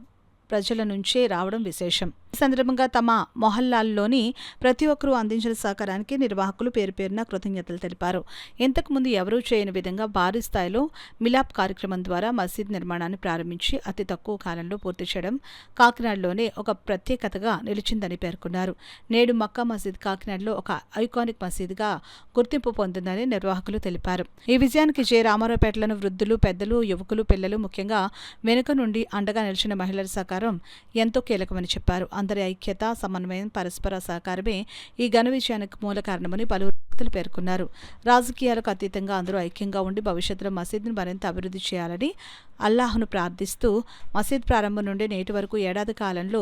ప్రజల నుంచే రావడం విశేషం. ఈ సందర్భంగా తమ మొహల్లాల్లోని ప్రతి ఒక్కరూ అందించిన సహకారానికి నిర్వాహకులు పేరున కృతజ్ఞతలు తెలిపారు. ఇంతకుముందు ఎవరూ చేయని విధంగా భారీ స్థాయిలో మిలాప్ కార్యక్రమం ద్వారా మసీద్ నిర్మాణాన్ని ప్రారంభించి అతి తక్కువ కాలంలో పూర్తి చేయడం కాకినాడలోనే ఒక ప్రత్యేకతగా నిలిచిందని పేర్కొన్నారు. నేడు మక్కా మసీద్ కాకినాడలో ఒక ఐకానిక్ మసీదుగా గుర్తింపు పొందిందని నిర్వాహకులు తెలిపారు. ఈ విజయానికి జె రామారావుపేటలోని వృద్ధులు, పెద్దలు, యువకులు, పిల్లలు, ముఖ్యంగా వెనుక నుండి అండగా నిలిచిన మహిళల సహకారం ఎంతో కీలకమని చెప్పారు. అందరి ఐక్యత, సమన్వయం, పరస్పర సహకారమే ఈ ఘన విజయానికి మూల కారణమని పలువురు వ్యక్తులు పేర్కొన్నారు. రాజకీయాలకు అతీతంగా అందరూ ఐక్యంగా ఉండి భవిష్యత్తులో మసీద్ను మరింత అభివృద్ధి చేయాలని అల్లాహ్ను ప్రార్థిస్తూ మసీద్ ప్రారంభం నుండి నేటి వరకు ఏడాది కాలంలో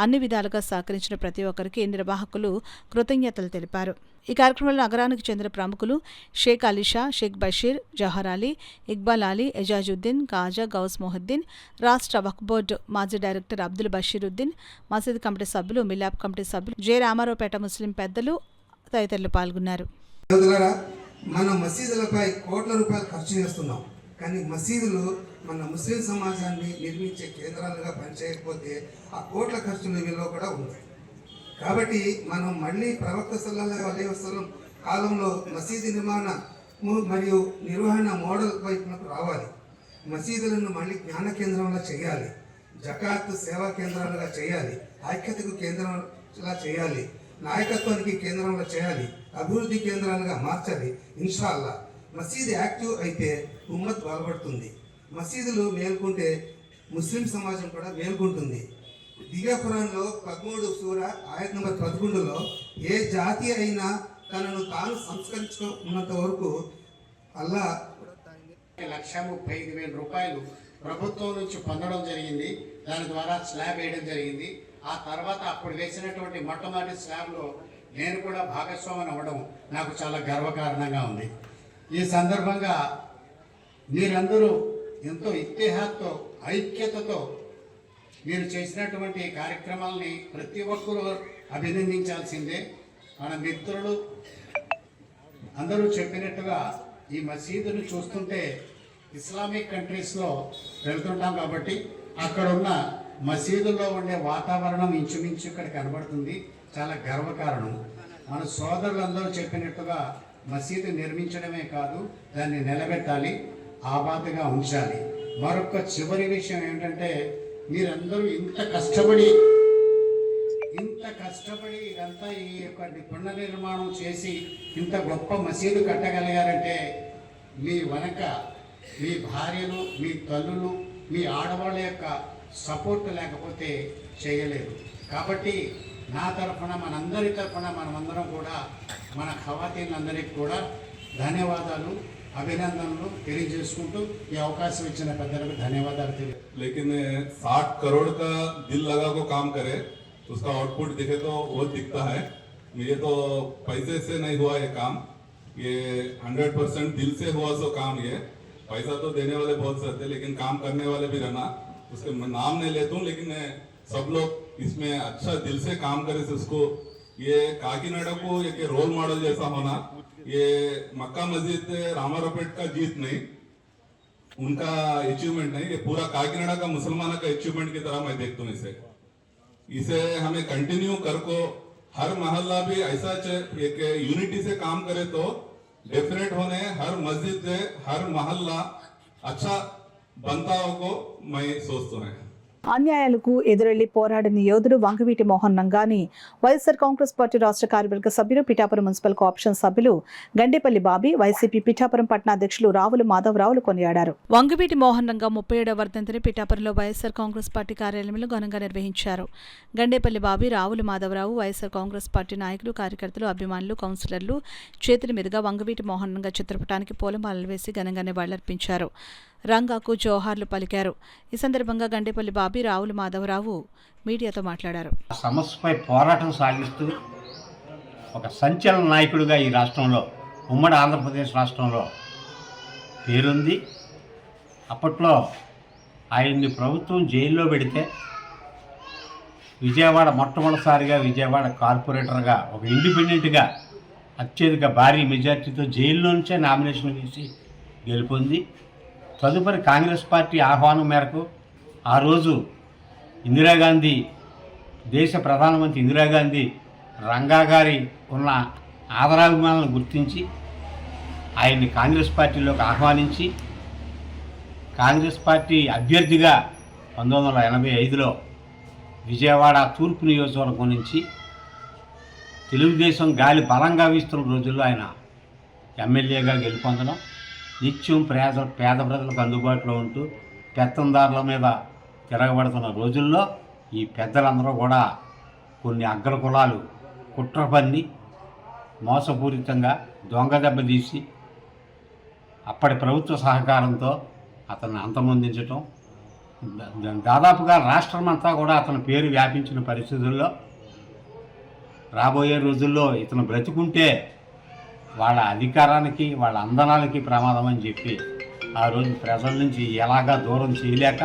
అన్ని విధాలుగా సహకరించిన ప్రతి ఒక్కరికి నిర్వాహకులు కృతజ్ఞతలు తెలిపారు. ఈ కార్యక్రమంలో నగరానికి చెందిన ప్రముఖులు షేక్ అలీషా, షేక్ బషీర్, జహర్ అలీ, ఇక్బాల్ అలీ, ఎజాజుద్దీన్, కాజా, గౌస్ మొహద్దీన్, రాష్ట్ర వక్ఫ్ బోర్డు మాజీ డైరెక్టర్ అబ్దుల్ బషీరుద్దీన్, మసీద్ కమిటీ సభ్యులు, మిలాప్ కమిటీ సభ్యులు, జె రామారావుపేట ముస్లిం పెద్దలు తదితరులు పాల్గొన్నారు. మన మసీదులపై కోట్ల రూపాయలు ఖర్చు చేస్తున్నాం, కానీ మసీదులు మన ముస్లిం సమాజాన్ని నిర్మించే కేంద్రాలుగా పనిచేయకపోతే ఆ కోట్ల ఖర్చుల విలువ కూడా ఉంది. కాబట్టి మనం మళ్ళీ ప్రవక్త సల్లల్లాహు అలైహి వసల్లం కాలంలో మసీదు నిర్మాణ మరియు నిర్వహణ మోడల్ వైపునకు రావాలి. మసీదులను మళ్ళీ జ్ఞాన కేంద్రంగా చేయాలి, జకాత్ సేవా కేంద్రాలుగా చేయాలి, ఐక్యతకు కేంద్రంగా చేయాలి, నాయకత్వానికి కేంద్రంగా చేయాలి, అభివృద్ధి కేంద్రాలుగా మార్చాలి. ఇన్షాల్లా మసీదు యాక్టివ్ అయితే ఉమ్మత్ బలపడుతుంది. మసీదులు మేల్కొంటే ముస్లిం సమాజం కూడా మేల్కొంటుంది. దివ్య ఖురాన్లో 13 సూర ఆయత్ నంబర్ 11లో ఏ జాతి అయినా తనను తాను సంస్కరించుకున్నంత వరకు అల్లా 1,35,000 రూపాయలు ప్రభుత్వం నుంచి పొందడం జరిగింది. దాని ద్వారా స్లాబ్ వేయడం జరిగింది. ఆ తర్వాత అప్పుడు వేసినటువంటి మొట్టమొదటి స్లాబ్లో నేను కూడా భాగస్వామిని అవ్వడం నాకు చాలా గర్వకారణంగా ఉంది. ఈ సందర్భంగా మీరందరూ ఎంతో ఇత్తేహాత్తో, ఐక్యతతో మీరు చేసినటువంటి కార్యక్రమాలని ప్రతి ఒక్కరూ అభినందించాల్సిందే. మన మిత్రులు అందరూ చెప్పినట్టుగా ఈ మసీదును చూస్తుంటే ఇస్లామిక్ కంట్రీస్లో వెళ్తుంటాం కాబట్టి అక్కడ ఉన్న మసీదుల్లో ఉండే వాతావరణం ఇంచుమించు ఇక్కడ కనబడుతుంది. చాలా గర్వకారణం. మన సోదరులందరూ చెప్పినట్టుగా మసీదు నిర్మించడమే కాదు, దాన్ని నిలబెట్టాలి, ఆబాదుగా ఉంచాలి. మరొక చివరి విషయం ఏంటంటే మీరందరూ ఇంత కష్టపడి ఇదంతా ఈ యొక్క పునర్నిర్మాణం చేసి ఇంత గొప్ప మసీదు కట్టగలిగారంటే మీ వెనక మీ భార్యలు, మీ తల్లులు, మీ ఆడవాళ్ళ యొక్క సపోర్ట్ లేకపోతే చేయలేదు. కాబట్టి నా తరఫున, మనందరి తరఫున, మనమందరం కూడా మన ఖవాతీన్లందరికీ కూడా ధన్యవాదాలు, అభినందనలు తెలియజేసుకుంటూ ఈ అవకాశం ఇచ్చిన పెద్దలకు ధన్యవాదాలు తెలియ. लेकिन 60 करोड़ का दिल लगा को काम करे तो उसका आउटपुट दिखे तो वो दिखता है. ये तो पैसे से नहीं हुआ ये काम, ये 100% दिल से हुआ सो काम. ये पैसा तो देने वाले बहुत से थे, लेकिन काम करने वाले भी रहना, उसके मैं नाम नहीं लेता हूँ, लेकिन सब लोग इसमें अच्छा दिल से काम करे इसको। ये काकीनाडा को एक रोल मॉडल जैसा होना, ये मक्का मस्जिद रामारावपेट का जीत नहीं, उनका अचीवमेंट नहीं, ये पूरा काकीनाडा का मुसलमानों का अचीवमेंट की तरह मैं देखता हूँ इसे हमें कंटिन्यू करको हर मोहल्ला भी ऐसा एक यूनिटी से काम करे तो डेफिनेट होने हर मस्जिद से हर मोहल्ला अच्छा बनता होगा मैं सोचता हूँ। అన్యాయాలకు ఎదురెళ్లి పోరాడిన యోధుడు వంగవీటి మోహన్ రంగాని వైఎస్ఆర్ కాంగ్రెస్ పార్టీ రాష్ట్ర కార్యవర్గ సభ్యులు, పిఠాపురం మున్సిపల్ కోఆప్షన్ సభ్యులు గండేపల్లి బాబీ, వైసీపీ పిఠాపురం పట్టణాధ్యక్షులు రావుల మాధవరావులు కొనియాడారు. వంగవీటి మోహన్ రంగా 37వ వర్ధంతిని పిఠాపురంలో వైఎస్ఆర్ కాంగ్రెస్ పార్టీ కార్యాలయంలో ఘనంగా నిర్వహించారు. గండేపల్లి బాబీ, రావుల మాధవరావు, వైఎస్ఆర్ కాంగ్రెస్ పార్టీ నాయకులు, కార్యకర్తలు, అభిమానులు, కౌన్సిలర్లు చేతుల మీదుగా వంగవీటి మోహన్ రంగా చిత్రపటానికి పూలమాలలు వేసి ఘనంగా నివాళులర్పించారు. రంగాకు జోహార్లు పలికారు. ఈ సందర్భంగా గండేపల్లి బాబీ, రావుల మాధవరావు మీడియాతో మాట్లాడారు. సమస్యపై పోరాటం సాగిస్తూ ఒక సంచలన నాయకుడిగా ఈ రాష్ట్రంలో, ఉమ్మడి ఆంధ్రప్రదేశ్ రాష్ట్రంలో పేరుంది. అప్పట్లో ఆయన్ని ప్రభుత్వం జైల్లో పెడితే విజయవాడ మొట్టమొదటిసారిగా విజయవాడ కార్పొరేటర్గా ఒక ఇండిపెండెంట్గా అత్యధిక భారీ మెజార్టీతో జైల్లో నుంచే నామినేషన్ వేసి గెలుపొంది తదుపరి కాంగ్రెస్ పార్టీ ఆహ్వానం మేరకు ఆ రోజు ఇందిరాగాంధీ, దేశ ప్రధానమంత్రి ఇందిరాగాంధీ రంగా గారి ఉన్న ఆదరాభిమానాలను గుర్తించి ఆయన్ని కాంగ్రెస్ పార్టీలోకి ఆహ్వానించి కాంగ్రెస్ పార్టీ అభ్యర్థిగా 1985లో విజయవాడ తూర్పు నియోజకవర్గం నుంచి తెలుగుదేశం గాలి బలంగా వీస్తున్న రోజుల్లో ఆయన ఎమ్మెల్యేగా గెలుపొందడం, నిత్యం పేద ప్రజలకు అందుబాటులో ఉంటూ పెత్తందారుల మీద తిరగబడుతున్న రోజుల్లో ఈ పెద్దలందరూ కూడా కొన్ని అగ్రకులాలు కుట్ర పన్ని మోసపూరితంగా దొంగ దెబ్బతీసి అప్పటి ప్రభుత్వ సహకారంతో అతన్ని అంతమొందించటం, దాదాపుగా రాష్ట్రం అంతా కూడా అతని పేరు వ్యాపించిన పరిస్థితుల్లో రాబోయే రోజుల్లో ఇతను బ్రతికుంటే వాళ్ళ అధికారానికి, వాళ్ళ అందనాలకి ప్రమాదం అని చెప్పి ఆ రోజు ప్రజల నుంచి ఎలాగా దూరం చేయలేక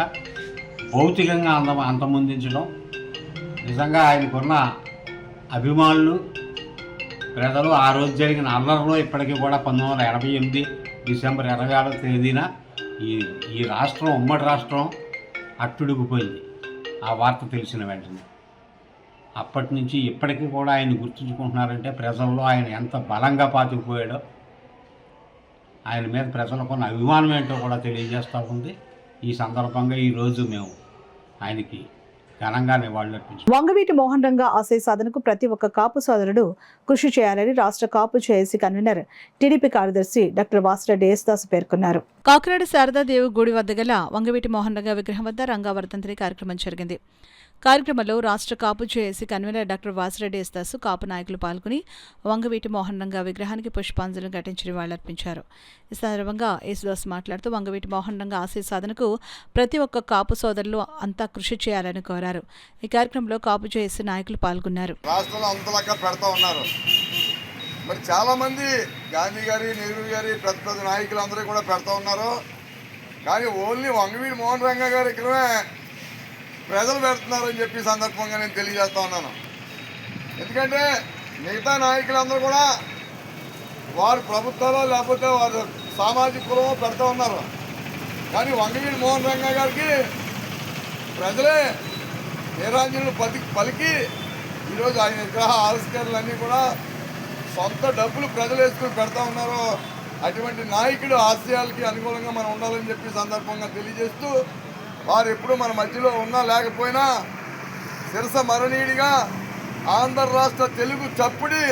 భౌతికంగా అంతమొందించడం, నిజంగా ఆయనకున్న అభిమానులు ప్రజలు ఆ రోజు జరిగిన అల్లరిలో ఇప్పటికీ కూడా 1988 డిసెంబర్ 26వ తేదీన ఈ రాష్ట్రం, ఉమ్మడి రాష్ట్రం అట్టుడిగిపోయింది ఆ వార్త తెలిసిన వెంటనే. అప్పటి నుంచి ఇప్పటికీ కూడా ఆయన గుర్తుంచుకుంటున్నారంటే ప్రజల్లో ఆయన ఎంత బలంగా పాతుకుపోయాడో, ఆయన మీద ప్రజలకున్న అభిమానం ఏంటో కూడా తెలియజేస్తూ ఉంది. ఈ సందర్భంగా ఈరోజు మేము ఆయనకి ఘనంగా నివాళులర్పించాం. వంగవీటి మోహన్ రంగా ఆశయ సాధనకు ప్రతి ఒక్క కాపు సోదరుడు కృషి చేయాలని రాష్ట్ర కాపు జేఏసీ కన్వీనర్, టీడీపీ కార్యదర్శి డాక్టర్ వాసిరెడ్డి యేసుదాస్ పేర్కొన్నారు. కాకినాడ శారదాదేవి గుడి వద్ద గల వంగవీటి మోహన్ రంగా విగ్రహం వద్ద రంగా వర్ధంతి కార్యక్రమం జరిగింది. కార్యక్రమంలో రాష్ట్ర Kapu JAC convener doctor Vasireddy Yesudas, Kapu నాయకులు పాల్గొని వంగవీటి మోహన్ రంగా విగ్రహానికి పుష్పాంజలి ఘటించి నివాళులర్పించారు. ఈ సందర్భంగా యేసుదాస్ మాట్లాడుతూ వంగవీటి మోహన్ రంగా ఆశయ సాధనకు ప్రతి ఒక్క కాపు సోదరులు అంతా కృషి చేయాలని కోరారు. ఈ కార్యక్రమంలో కాపు జేఏసీ నాయకులు పాల్గొన్నారు. రాష్ట్రంలో అంతలాగా పెడతా ఉన్నారు. మరి చాలా మంది గాంధీ గారి, నెహ్రూ గారి పెద్ద పెద్ద నాయకులు అందరూ కూడా పెడతా ఉన్నారు. కానీ ఓన్లీ వంగవీటి మోహన్ రంగా గారి ఇక్కడే ప్రజలు పెడుతున్నారని చెప్పి సందర్భంగా నేను తెలియజేస్తా ఉన్నాను. ఎందుకంటే మిగతా నాయకులందరూ కూడా వారు ప్రభుత్వాలు లేకపోతే వారు సామాజిక కులమో పెడతా ఉన్నారు. కానీ వంగవీటి మోహన్ రంగా గారికి ప్రజలే నీరాంజనులు పలికి ఈరోజు ఆయన విగ్రహ ఆవిష్కరణలన్నీ కూడా సొంత డబ్బులు ప్రజలు వేసుకుని పెడతా ఉన్నారు. అటువంటి నాయకుడు ఆశయాలకి అనుకూలంగా మనం ఉండాలని చెప్పి సందర్భంగా తెలియజేస్తూ, వారు ఎప్పుడు మన మధ్యలో ఉన్నా లేకపోయినా శిరస మరణీయుడిగా ఆంధ్ర రాష్ట్ర తెలుగు చప్పుడి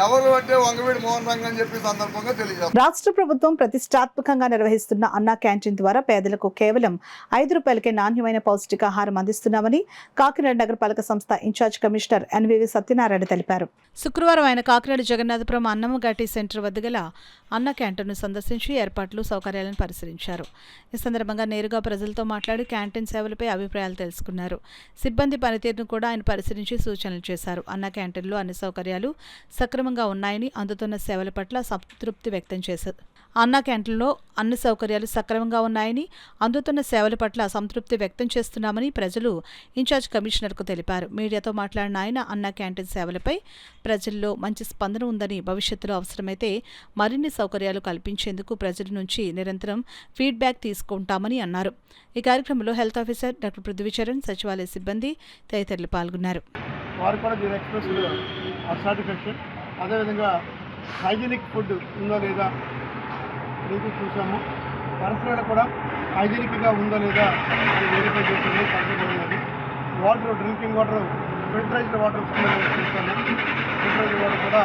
ఎవరు అంటే వంగవీటి మోహన్ రంగా అని చెప్పి సందర్భంగా తెలియజేస్తారు. రాష్ట్ర ప్రభుత్వం ప్రతిష్టాత్మకంగా నిర్వహిస్తున్న అన్నా క్యాంటీన్ ద్వారా పేదలకు కేవలం 5 రూపాయలకే నాణ్యమైన పౌష్టికాహారం అందిస్తున్నామని కాకినాడ నగరపాలక సంస్థ ఇన్ఛార్జ్ కమిషనర్ ఎన్వివి సత్యనారాయణ తెలిపారు. శుక్రవారం ఆయన కాకినాడ జగన్నాథపురం అన్నమఘాటి సెంటర్ వద్ద గల అన్న క్యాంటీన్ను సందర్శించి ఏర్పాట్లు, సౌకర్యాలను పరిశీలించారు. ఈ సందర్భంగా నేరుగా ప్రజలతో మాట్లాడి క్యాంటీన్ సేవలపై అభిప్రాయాలు తెలుసుకున్నారు. సిబ్బంది పనితీరును కూడా ఆయన పరిశీలించి సూచనలు చేశారు. అన్న క్యాంటీన్లో అన్ని సౌకర్యాలు సక్రమంగా ఉన్నాయని, అందుతున్న సేవల పట్ల సంతృప్తి వ్యక్తం చేశారు. అన్నా క్యాంటీన్లో అన్ని సౌకర్యాలు సక్రమంగా ఉన్నాయని, అందుతున్న సేవల పట్ల సంతృప్తి వ్యక్తం చేస్తున్నామని ప్రజలు ఇన్ఛార్జ్ కమిషనర్కు తెలిపారు. మీడియాతో మాట్లాడిన ఆయన అన్నా క్యాంటీన్ సేవలపై ప్రజల్లో మంచి స్పందన ఉందని, భవిష్యత్తులో అవసరమైతే మరిన్ని సౌకర్యాలు కల్పించేందుకు ప్రజల నుంచి నిరంతరం ఫీడ్బ్యాక్ తీసుకుంటామని అన్నారు. ఈ కార్యక్రమంలో హెల్త్ ఆఫీసర్ డాక్టర్ పృథ్వీచరణ్, సచివాలయ సిబ్బంది తదితరులు పాల్గొన్నారు. వారు కూడా దీని ఎక్స్ప్రెస్ సాటిస్ఫాక్షన్. అదేవిధంగా హైజీనిక్ ఫుడ్ ఉందో లేదా అనేది చూసాము. పరిసరాలు కూడా హైజీనిక్గా ఉందో లేదా అది వెరిఫై చేస్తుంది, పరిశీలించాలి. వాటర్, డ్రింకింగ్ వాటర్, ఫిల్టరైజ్డ్ వాటర్ చూస్తాము. ఫిల్టరైజ్డ్ వాటర్ కూడా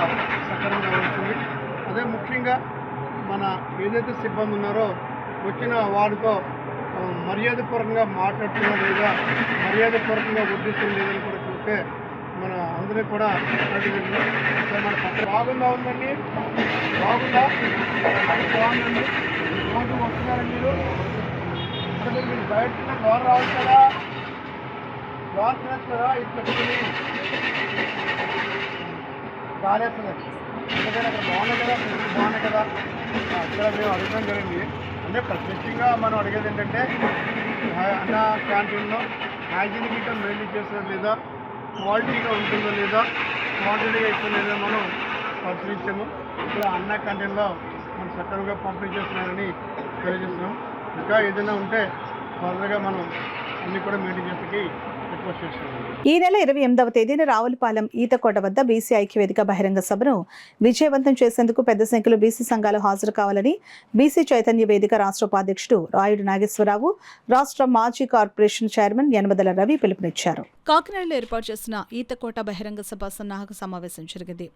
సక్రమంగా వస్తుంది. అదే ముఖ్యంగా మన ఏదైతే సిబ్బంది ఉన్నారో వచ్చిన వారితో మర్యాదపూర్వకంగా మాట్లాడుతున్నా లేదా మర్యాదపూర్వకంగా వడ్డిస్తుంది లేదని కూడా చూస్తే మన అందరికీ కూడా మన పక్కన బాగుందా ఉందండి, బాగుందా బాగుందండి. రోజు వస్తున్నారండి మీరు, అంటే మీరు బయట లోన్ రావచ్చు కదా, లోన్ తినచ్చు కదా, ఇది పెట్టుకుని బాగాలేస్తుందండి. ఎందుకంటే అక్కడ బాగున్నాయి కదా, బాగున్నాయి కదా, అక్కడ మేము అడగడం జరిగింది. అంటే ప్రత్యక్షంగా మనం అడిగేది ఏంటంటే అన్న క్యాంటీన్లో హైజీనిక్గా మెయింటైన్ చేస్తారు లేదా, క్వాలిటీగా ఉంటుందో లేదా, క్వాంటిటీగా ఇస్తుందో లేదా మనం పరిశీలించాము. ఇక్కడ అన్న క్యాంటీన్లో మనం సక్రమంగా పంపిణీ చేస్తున్నారని తెలియజేస్తున్నాం. ఇంకా ఏదైనా ఉంటే ఫర్దర్గా మనం అన్నీ కూడా మెయింటైన్ చేసేకి రిక్వెస్ట్ చేస్తున్నాం. ఈ నెల 28వ తేదీన రావులపాలెం ఈతకోట వద్ద బీసీ ఐక్యవేదిక బహిరంగ సభను విజయవంతం చేసేందుకు పెద్ద సంఖ్యలో బీసీ సంఘాలు హాజరు కావాలని బీసీ చైతన్య వేదిక రాష్ట్ర ఉపాధ్యక్షుడు రాయుడు నాగేశ్వరరావు, రాష్ట్ర మాజీ కార్పొరేషన్ చైర్మన్ యనమదల రవి పిలుపునిచ్చారు. కాకినాడలో ఏర్పాటు చేసిన ఈతకోట బహిరంగ సభ సన్నాహక సమావేశం జరిగింది.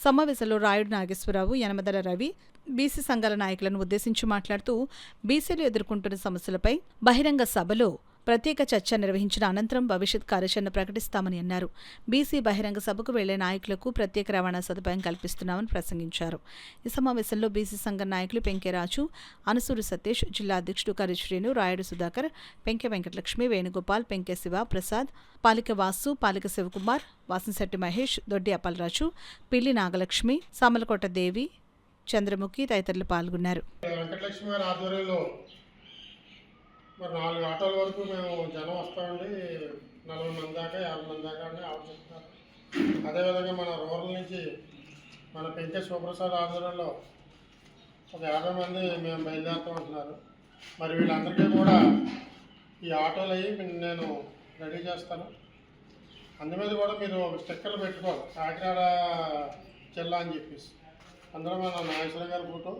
సమావేశంలో రాయుడు నాగేశ్వరరావు, యనమదల రవి బీసీ సంఘాల నాయకులను ఉద్దేశించి మాట్లాడుతూ బీసీలు ఎదుర్కొంటున్న సమస్యలపై బహిరంగ సభలో ప్రత్యేక చర్చ నిర్వహించిన అనంతరం భవిష్యత్ కార్యాచరణ ప్రకటిస్తామని అన్నారు. బీసీ బహిరంగ సభకు వెళ్లే నాయకులకు ప్రత్యేక రవాణా సదుపాయం కల్పిస్తున్నామని ప్రసంగించారు. ఈ సమావేశంలో బీసీ సంఘ నాయకులు పెంకెరాజు, అనసూరి సతీష్, జిల్లా అధ్యక్షుడు కరి శ్రీను, రాయుడు సుధాకర్, పెంకె వెంకటలక్ష్మి, వేణుగోపాల్, పెంకె శివ ప్రసాద్, పాలిక వాసు, పాలిక శివకుమార్, వాసంశెట్టి మహేష్, దొడ్డి అప్పలరాజు, పిల్లి నాగలక్ష్మి, సామలకోట దేవి, చంద్రముఖి తదితరులు పాల్గొన్నారు. వెంకటలక్ష్మి గారి ఆధ్వర్యంలో మరి 4 ఆటోల వరకు మేము జనం వస్తామండి. 40 మంది దాకా 50 మంది దాకా అని ఆలోచిస్తున్నారు. అదేవిధంగా మన రూరల్ నుంచి మన పెంకే శివప్రసాద్ ఆధ్వర్యంలో ఒక 50 మంది మేము బయలుదేరుతాం అంటున్నారు. మరి వీళ్ళందరికీ కూడా ఈ ఆటోలు అయ్యి నేను రెడీ చేస్తాను. అందు మీద కూడా మీరు స్టిక్కర్లు పెట్టుకోవాలి, కాకినాడ జిల్లా అని చెప్పేసి. అందులో మన నాగేశ్వర గారి ఫోటో,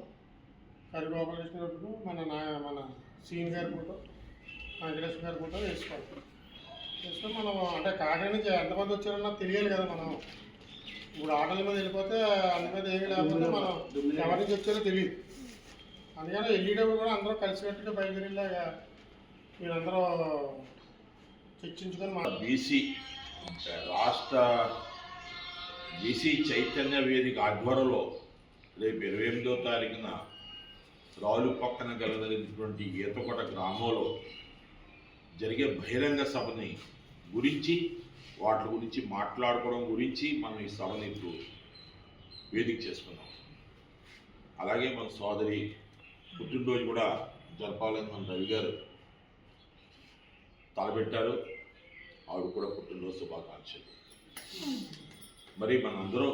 కరిగోపాలకృష్ణ గారి ఫోటో, మన సీన్ గారి ఫోటో, వెంకటేశ్వర గారి ఫోటో వేసుకోవాలి. వేసుకొని మనం అంటే కాకినాడ నుంచి ఎంతమంది వచ్చారన్నా తెలియాలి కదా. మనం ఇప్పుడు ఆటోల మీద వెళ్ళిపోతే అందు మీద ఏమీ లేకపోతే మనం ఎవరి నుంచి వచ్చారో తెలియదు. అందుకని వెళ్ళేటప్పుడు కూడా అందరూ కలిసికట్టుగా బయలుదేరేలాగా మీరందరూ చర్చించుకొని మన బీసీ రాష్ట్ర బీసీ చైతన్య వేదిక ఆధ్వర్యంలో రేపు 28వ తారీఖున రావులు పక్కన కలగలిగినటువంటి ఈతకోట గ్రామంలో జరిగే బహిరంగ సభని గురించి, వాటి గురించి మాట్లాడుకోవడం గురించి మనం ఈ సభని ఇప్పుడు వేదిక చేసుకున్నాం. అలాగే మన సోదరి పుట్టినరోజు కూడా జరపాలని మన రవి గారు తలపెట్టారు. ఆవిడ కూడా పుట్టినరోజు శుభాకాంక్షలు. మరి మనందరూ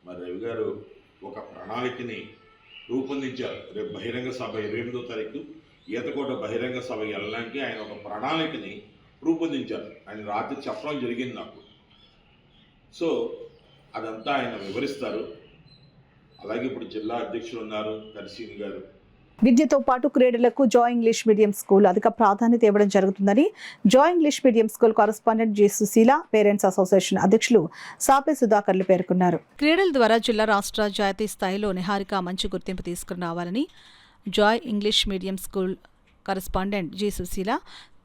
మరి రవి గారు ఒక ప్రణాళికని రూపొందించారు. రేపు బహిరంగ సభ 28వ తారీఖు ఈతకోట బహిరంగ సభ వెళ్ళడానికి ఆయన ఒక ప్రణాళికని రూపొందించారు. ఆయన రాత్రి చెప్పడం జరిగింది నాకు. సో అదంతా ఆయన వివరిస్తారు. అలాగే ఇప్పుడు జిల్లా అధ్యక్షులు ఉన్నారు కరిసీని గారు. విద్యతో పాటు క్రీడలకు జాయ్ ఇంగ్లీష్ మీడియం స్కూల్ అధిక ప్రాధాన్యత ఇవ్వడం జరుగుతుందని Joy English medium school correspondent G Sushila, parents association అధ్యక్షులు సాపే సుధాకర్లు పేర్కొన్నారు. క్రీడల ద్వారా జిల్లా, రాష్ట్ర, జాతీయ స్థాయిలో నిహారిక మంచి గుర్తింపు తీసుకుని రావాలని Joy English medium school correspondent G Sushila,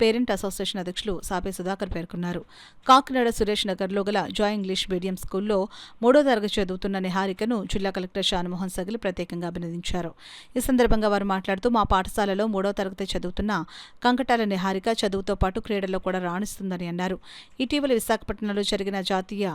parent association అధ్యక్షులు సాపే సుధాకర్ పేర్కొన్నారు. కాకినాడ సురేష్ నగర్లో గల జాయ్ ఇంగ్లీష్ మీడియం స్కూల్లో 3వ తరగతి చదువుతున్న నిహారికను జిల్లా కలెక్టర్ షానమోహన్ సగిలి ప్రత్యేకంగా అభినందించారు. ఈ సందర్భంగా వారు మాట్లాడుతూ మా పాఠశాలలో 3వ తరగతి చదువుతున్న కంకటాల నిహారిక చదువుతో పాటు క్రీడల్లో కూడా రాణిస్తుందని అన్నారు. ఇటీవల విశాఖపట్నంలో జరిగిన జాతీయ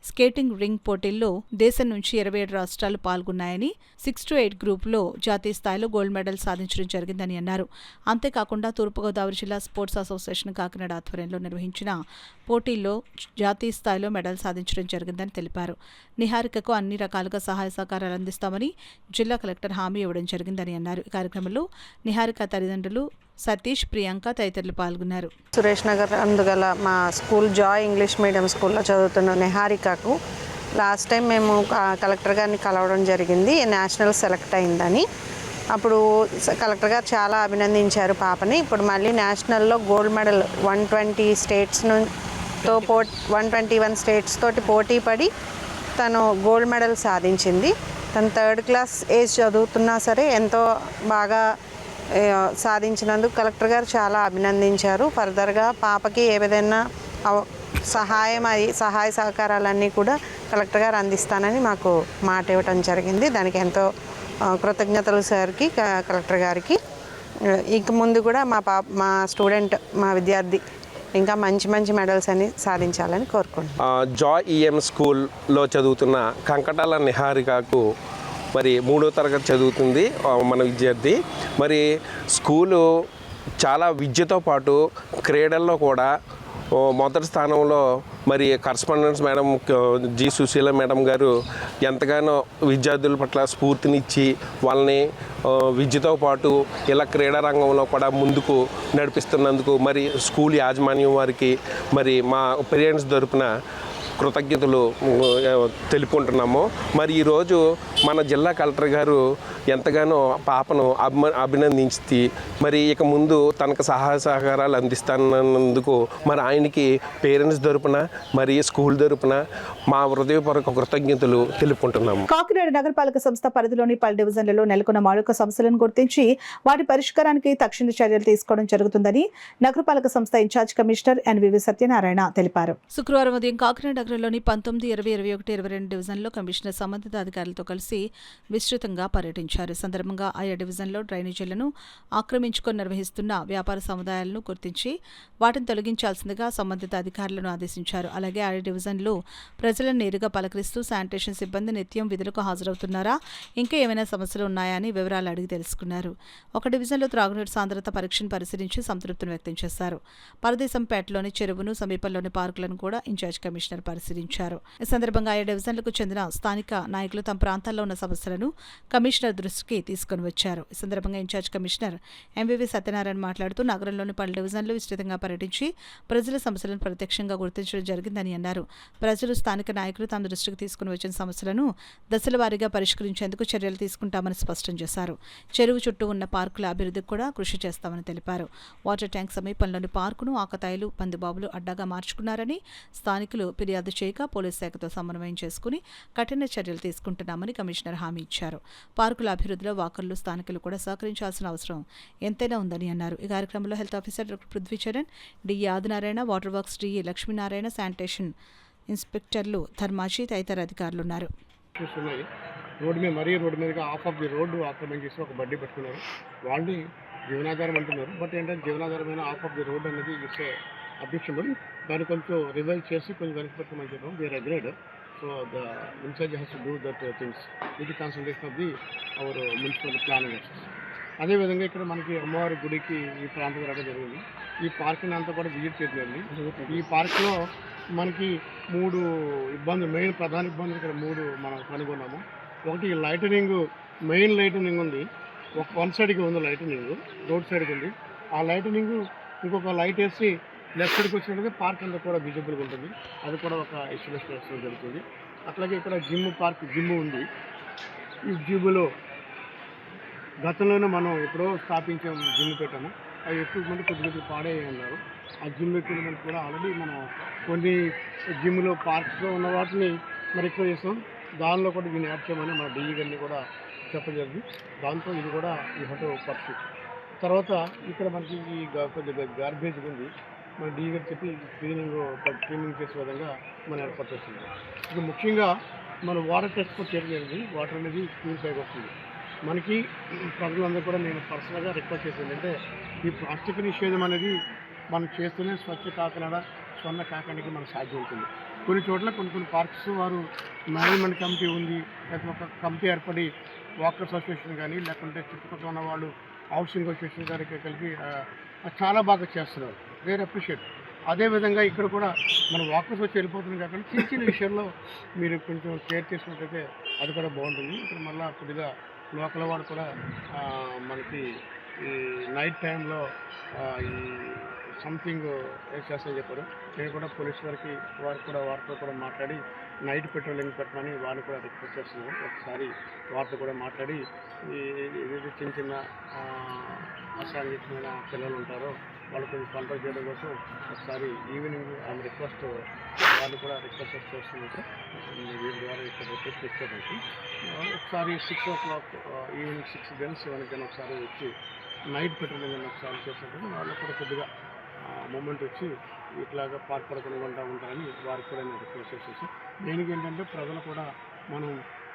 స్కేటింగ్ రింగ్ పోటీల్లో దేశం నుంచి 27 రాష్ట్రాలు పాల్గొన్నాయని 6 to 8 గ్రూపులో జాతీయ స్థాయిలో గోల్డ్ మెడల్ సాధించడం జరిగిందని అన్నారు. అంతేకాకుండా తూర్పుగోదావరి జిల్లా స్పోర్ట్స్ అసోసియేషన్ కాకినాడ ఆధ్వర్యంలో నిర్వహించిన పోటీల్లో జాతీయ స్థాయిలో మెడల్ సాధించడం జరిగిందని తెలిపారు. నిహారికకు అన్ని రకాలుగా సహాయ సహకారాలు అందిస్తామని జిల్లా కలెక్టర్ హామీ ఇవ్వడం జరిగిందని అన్నారు. ఈ కార్యక్రమంలో నిహారిక తల్లిదండ్రులు సతీష్, ప్రియాంక తదితరులు పాల్గొన్నారు. సురేష్ నగర్ అందుగల మా స్కూల్ జాయ్ ఇంగ్లీష్ మీడియం స్కూల్లో చదువుతున్న నిహారికకు లాస్ట్ టైం మేము కలెక్టర్ గారిని కలవడం జరిగింది. నేషనల్ సెలెక్ట్ అయిందని. అప్పుడు కలెక్టర్ గారు చాలా అభినందించారు పాపని. ఇప్పుడు మళ్ళీ నేషనల్లో గోల్డ్ మెడల్ 120 స్టేట్స్ తో 121 స్టేట్స్ తోటి పోటీ పడి తను గోల్డ్ మెడల్ సాధించింది. తను 3rd క్లాస్ ఏజ్ చదువుతున్నా సరే ఎంతో బాగా సాధించినందుకు కలెక్టర్ గారు చాలా అభినందించారు. ఫర్దర్గా పాపకి ఏ విధంగా సహాయ సహకారాలన్నీ కూడా కలెక్టర్ గారు అందిస్తానని మాకు మాట ఇవ్వటం జరిగింది. దానికి ఎంతో కృతజ్ఞతలు సార్కి, కలెక్టర్ గారికి. ఇక ముందు కూడా మా స్టూడెంట్, మా విద్యార్థి ఇంకా మంచి మంచి మెడల్స్ అని సాధించాలని కోరుకుంటున్నాను. జాయ్ ఈఎం స్కూల్లో చదువుతున్న కంకటాల నిహారికకు మరి 3వ తరగతి చదువుతుంది మన విద్యార్థి. మరి స్కూలు చాలా విద్యతో పాటు క్రీడల్లో కూడా మొదటి స్థానంలో మరి correspondence madam G Sushila madam గారు ఎంతగానో విద్యార్థుల పట్ల స్ఫూర్తినిచ్చి వాళ్ళని విద్యతో పాటు ఇలా క్రీడా రంగంలో కూడా ముందుకు నడిపిస్తున్నందుకు మరి స్కూల్ యాజమాన్యం వారికి మరి మా పేరెంట్స్ తరపున కృతజ్ఞతలు తెలుపుకుంటున్నాము. మరి ఈరోజు మన జిల్లా కలెక్టర్ గారు ఎంతగానో పాపను అభినందించి మరి ఇక ముందు తనకు సహాయ సహకారాలు అందిస్తున్నందుకు మరి ఆయనకి పేరెంట్స్ తరపున మరి స్కూల్ తరపున మా హృదయపూర్వక కృతజ్ఞతలు తెలుపుకుంటున్నాము. కాకినాడ నగరపాలక సంస్థ పరిధిలోని పలు డివిజన్లలో నెలకొన్న మౌలిక సమస్యలను గుర్తించి వాటి పరిష్కారానికి తక్షణ చర్యలు తీసుకోవడం జరుగుతుందని నగరపాలక సంస్థ ఇన్ఛార్జ్ కమిషనర్ ఎన్వివి సత్యనారాయణ తెలిపారు. శుక్రవారం ఉదయం కాకినాడ నగరంలోని 19, 20, 21, 22 డివిజన్లో కమిషనర్ సంబంధిత అధికారులతో కలిసి విస్తృతంగా పర్యటించారు. ఈ సందర్భంగా ఆయా డివిజన్లో డ్రైనేజీలను ఆక్రమించుకొని నిర్వహిస్తున్న వ్యాపార సముదాయాలను గుర్తించి వాటిని తొలగించాల్సిందిగా సంబంధిత అధికారులను ఆదేశించారు. అలాగే ఆయా డివిజన్లో ప్రజలను నేరుగా పలకరిస్తూ శానిటేషన్ సిబ్బంది నిత్యం విధులకు హాజరవుతున్నారా, ఇంకా ఏమైనా సమస్యలు ఉన్నాయా అని వివరాలు అడిగి తెలుసుకున్నారు. ఒక డివిజన్లో త్రాగునీటి సాంద్రత పరీక్షను పరిశీలించి సంతృప్తిని వ్యక్తం చేశారు. పరదేశంపేటలోని చెరువును, సమీపంలోని పార్కులను కూడా ఇన్ఛార్జ్ కమిషనర్ పరిశీలించారు. ఈ సందర్భంగా ఆయా డివిజన్లకు చెందిన స్థానిక నాయకులు తమ ప్రాంతాల్లో ఉన్న సమస్యలను కమిషనర్ దృష్టికి తీసుకుని వచ్చారు. ఈ సందర్భంగా ఇన్ఛార్జ్ కమిషనర్ ఎంవివి సత్యనారాయణ మాట్లాడుతూ నగరంలోని పలు డివిజన్లు విస్తృతంగా పర్యటించి ప్రజల సమస్యలను ప్రత్యక్షంగా గుర్తించడం జరిగిందని అన్నారు. ప్రజలు, స్థానిక నాయకులు తమ దృష్టికి తీసుకుని వచ్చిన సమస్యలను దశల వారీగా పరిష్కరించేందుకు చర్యలు తీసుకుంటామని స్పష్టం చేశారు. చెరువు చుట్టూ ఉన్న పార్కుల అభివృద్ధికి కూడా కృషి చేస్తామని తెలిపారు. వాటర్ ట్యాంక్ సమీపంలోని పార్కును ఆకతాయిలు, పందిబాబులు అడ్డాగా మార్చుకున్నారని స్థానికులు ఫిర్యాదు చేయక పోలీస్ శాఖతో సమన్వయం చేసుకుని కఠిన చర్యలు తీసుకుంటున్నామని కమిషనర్ హామీ ఇచ్చారు. పార్కుల అభివృద్ధిలో వాకర్లు, స్థానికులు కూడా సహకరించాల్సిన అవసరం ఎంతైనా ఉందని అన్నారు. ఈ కార్యక్రమంలో health officer doctor Prithvicharan, DE Adinarayana, water works DE Lakshminarayana, sanitation ఇన్స్పెక్టర్లు ధర్మాజీ తదితర అధికారులు ఉన్నారు. రోడ్డు మీద హాఫ్ ఆఫ్ ది రోడ్డు ఆక్రమించేసి ఒక బడ్డీ పెట్టుకున్నారు. వాళ్ళని జీవనాధారం అంటున్నారు. బట్ ఏంటంటే జీవనాధారమైన హాఫ్ ఆఫ్ ది రోడ్ అనేది ఇట్స్ అబ్జెక్షనబుల్. దాన్ని కొంచెం రివైజ్ చేసి కొంచెం వెనక్కి పెట్టమని చెప్పాం. We're agreed. So the incharge has to do that things with the consultation of the our municipal planning officers. అదేవిధంగా ఇక్కడ మనకి అమ్మవారి గుడికి ఈ ప్రాంతం రావడం జరిగింది. ఈ పార్క్ని అంతా కూడా విజిట్ చేయలేదు. ఈ పార్క్లో మనకి 3 ఇబ్బందులు, ప్రధాన ఇబ్బందులు ఇక్కడ 3 మనం కనుగొన్నాము. ఒకటి లైటనింగ్, మెయిన్ లైటనింగ్ ఉంది. వన్ సైడ్కి ఉంది లైటనింగ్, రోడ్ సైడ్కి ఉంది. ఆ లైటనింగ్ ఇంకొక లైట్ వేసి లెఫ్ట్ సైడ్కి వచ్చినట్టుగా పార్క్ అంతా కూడా విజిబుల్గా ఉంటుంది. అది కూడా ఒక ఎస్టిమేషన్ వేయడం జరుగుతుంది. అట్లాగే ఇక్కడ జిమ్ ఉంది. ఈ జిమ్లో గతంలోనే మనం ఎప్పుడో స్థాపించాం, జిమ్ పెట్టాము. అవి ఎక్విప్మెంట్ కొద్దిగా పాడయ్యాయి అన్నారు. ఆ జిమ్ ఎక్విప్మెంట్ కూడా ఆల్రెడీ మనం కొన్ని జిమ్లో పార్క్స్లో ఉన్న వాటిని మరి ఎక్కువ చేస్తాం. దానిలో కూడా దీన్ని యాడ్ చేయమని మన డిఈ గారిని కూడా చెప్పడం జరిగింది. దాంతో ఇది కూడా ఈ హోటల్ పర్ఫెక్ట్. తర్వాత ఇక్కడ మనకి ఈ కొద్దిగా గార్బేజ్ ఉంది. మన డిఈ గారు చెప్పి క్లీనింగ్ చేసే విధంగా మనం ఏర్పాటు చేస్తుంది. ఇది ముఖ్యంగా మన వాటర్ టెస్ట్ కూడా చేయడం జరిగింది. వాటర్ అనేది ప్యూరిఫై వస్తుంది. మనకి ప్రజలందరూ కూడా నేను పర్సనల్గా రిక్వెస్ట్ చేసేది ఏంటంటే ఈ ప్లాస్టిక్ నిషేధం అనేది మనం చేస్తూనే స్వచ్ఛ కాకినాడ, స్వర్ణ కాకినాడకి మనకు సాధ్యం అవుతుంది. కొన్ని చోట్ల కొన్ని పార్క్స్ వారు మేనేజ్మెంట్ కమిటీ ఉంది, లేకపోతే ఒక కమిటీ ఏర్పడి వాకర్స్ అసోసియేషన్ కానీ లేకుంటే చుట్టుపక్కల ఉన్న వాళ్ళు హౌసింగ్ అసోసియేషన్ గారికి కలిపి చాలా బాగా చేస్తున్నారు. వేరే అప్రిషియేట్. అదేవిధంగా ఇక్కడ కూడా మన వాకర్స్ వచ్చి వెళ్ళిపోతుంది కాకుండా చిన్న చిన్న విషయంలో మీరు కొంచెం కేర్ చేసినట్టయితే అది కూడా బాగుంటుంది. ఇక్కడ మళ్ళీ కొద్దిగా లోకల్ వాడు కూడా మనకి ఈ నైట్ టైంలో ఈ సంథింగ్ చేస్తామని చెప్పారు. నేను కూడా పోలీస్ వారితో కూడా మాట్లాడి నైట్ పెట్రోలింగ్ పెట్టమని వారిని కూడా రిక్వెస్ట్ చేస్తున్నాను. ఒకసారి వారితో కూడా మాట్లాడి ఏదైతే చిన్న చిన్న అసాంఘికమైన పిల్లలు ఉంటారో వాళ్ళు కొంచెం కంట్రోల్ చేయడం కోసం ఒకసారి ఈవినింగ్ ఆమె రిక్వెస్ట్ వాళ్ళు కూడా రిక్వెస్ట్ చేస్తున్నారు. వీరి ద్వారా ఇక్కడ రిక్వెస్ట్ ఇచ్చేదానికి ఒకసారి 6 o'clock ఈవినింగ్ 6 గంటలు 7 గంటలు ఒకసారి వచ్చి నైట్ పెట్రోలింగ్ ఒకసారి చేసినప్పుడు వాళ్ళు కూడా కొద్దిగా మూమెంట్ వచ్చి ఇట్లాగా పాల్పడకుండా ఉంటారని వారికి కూడా నేను రిక్వెస్ట్ చేసేసి దేనికి ఏంటంటే ప్రజలు కూడా మనం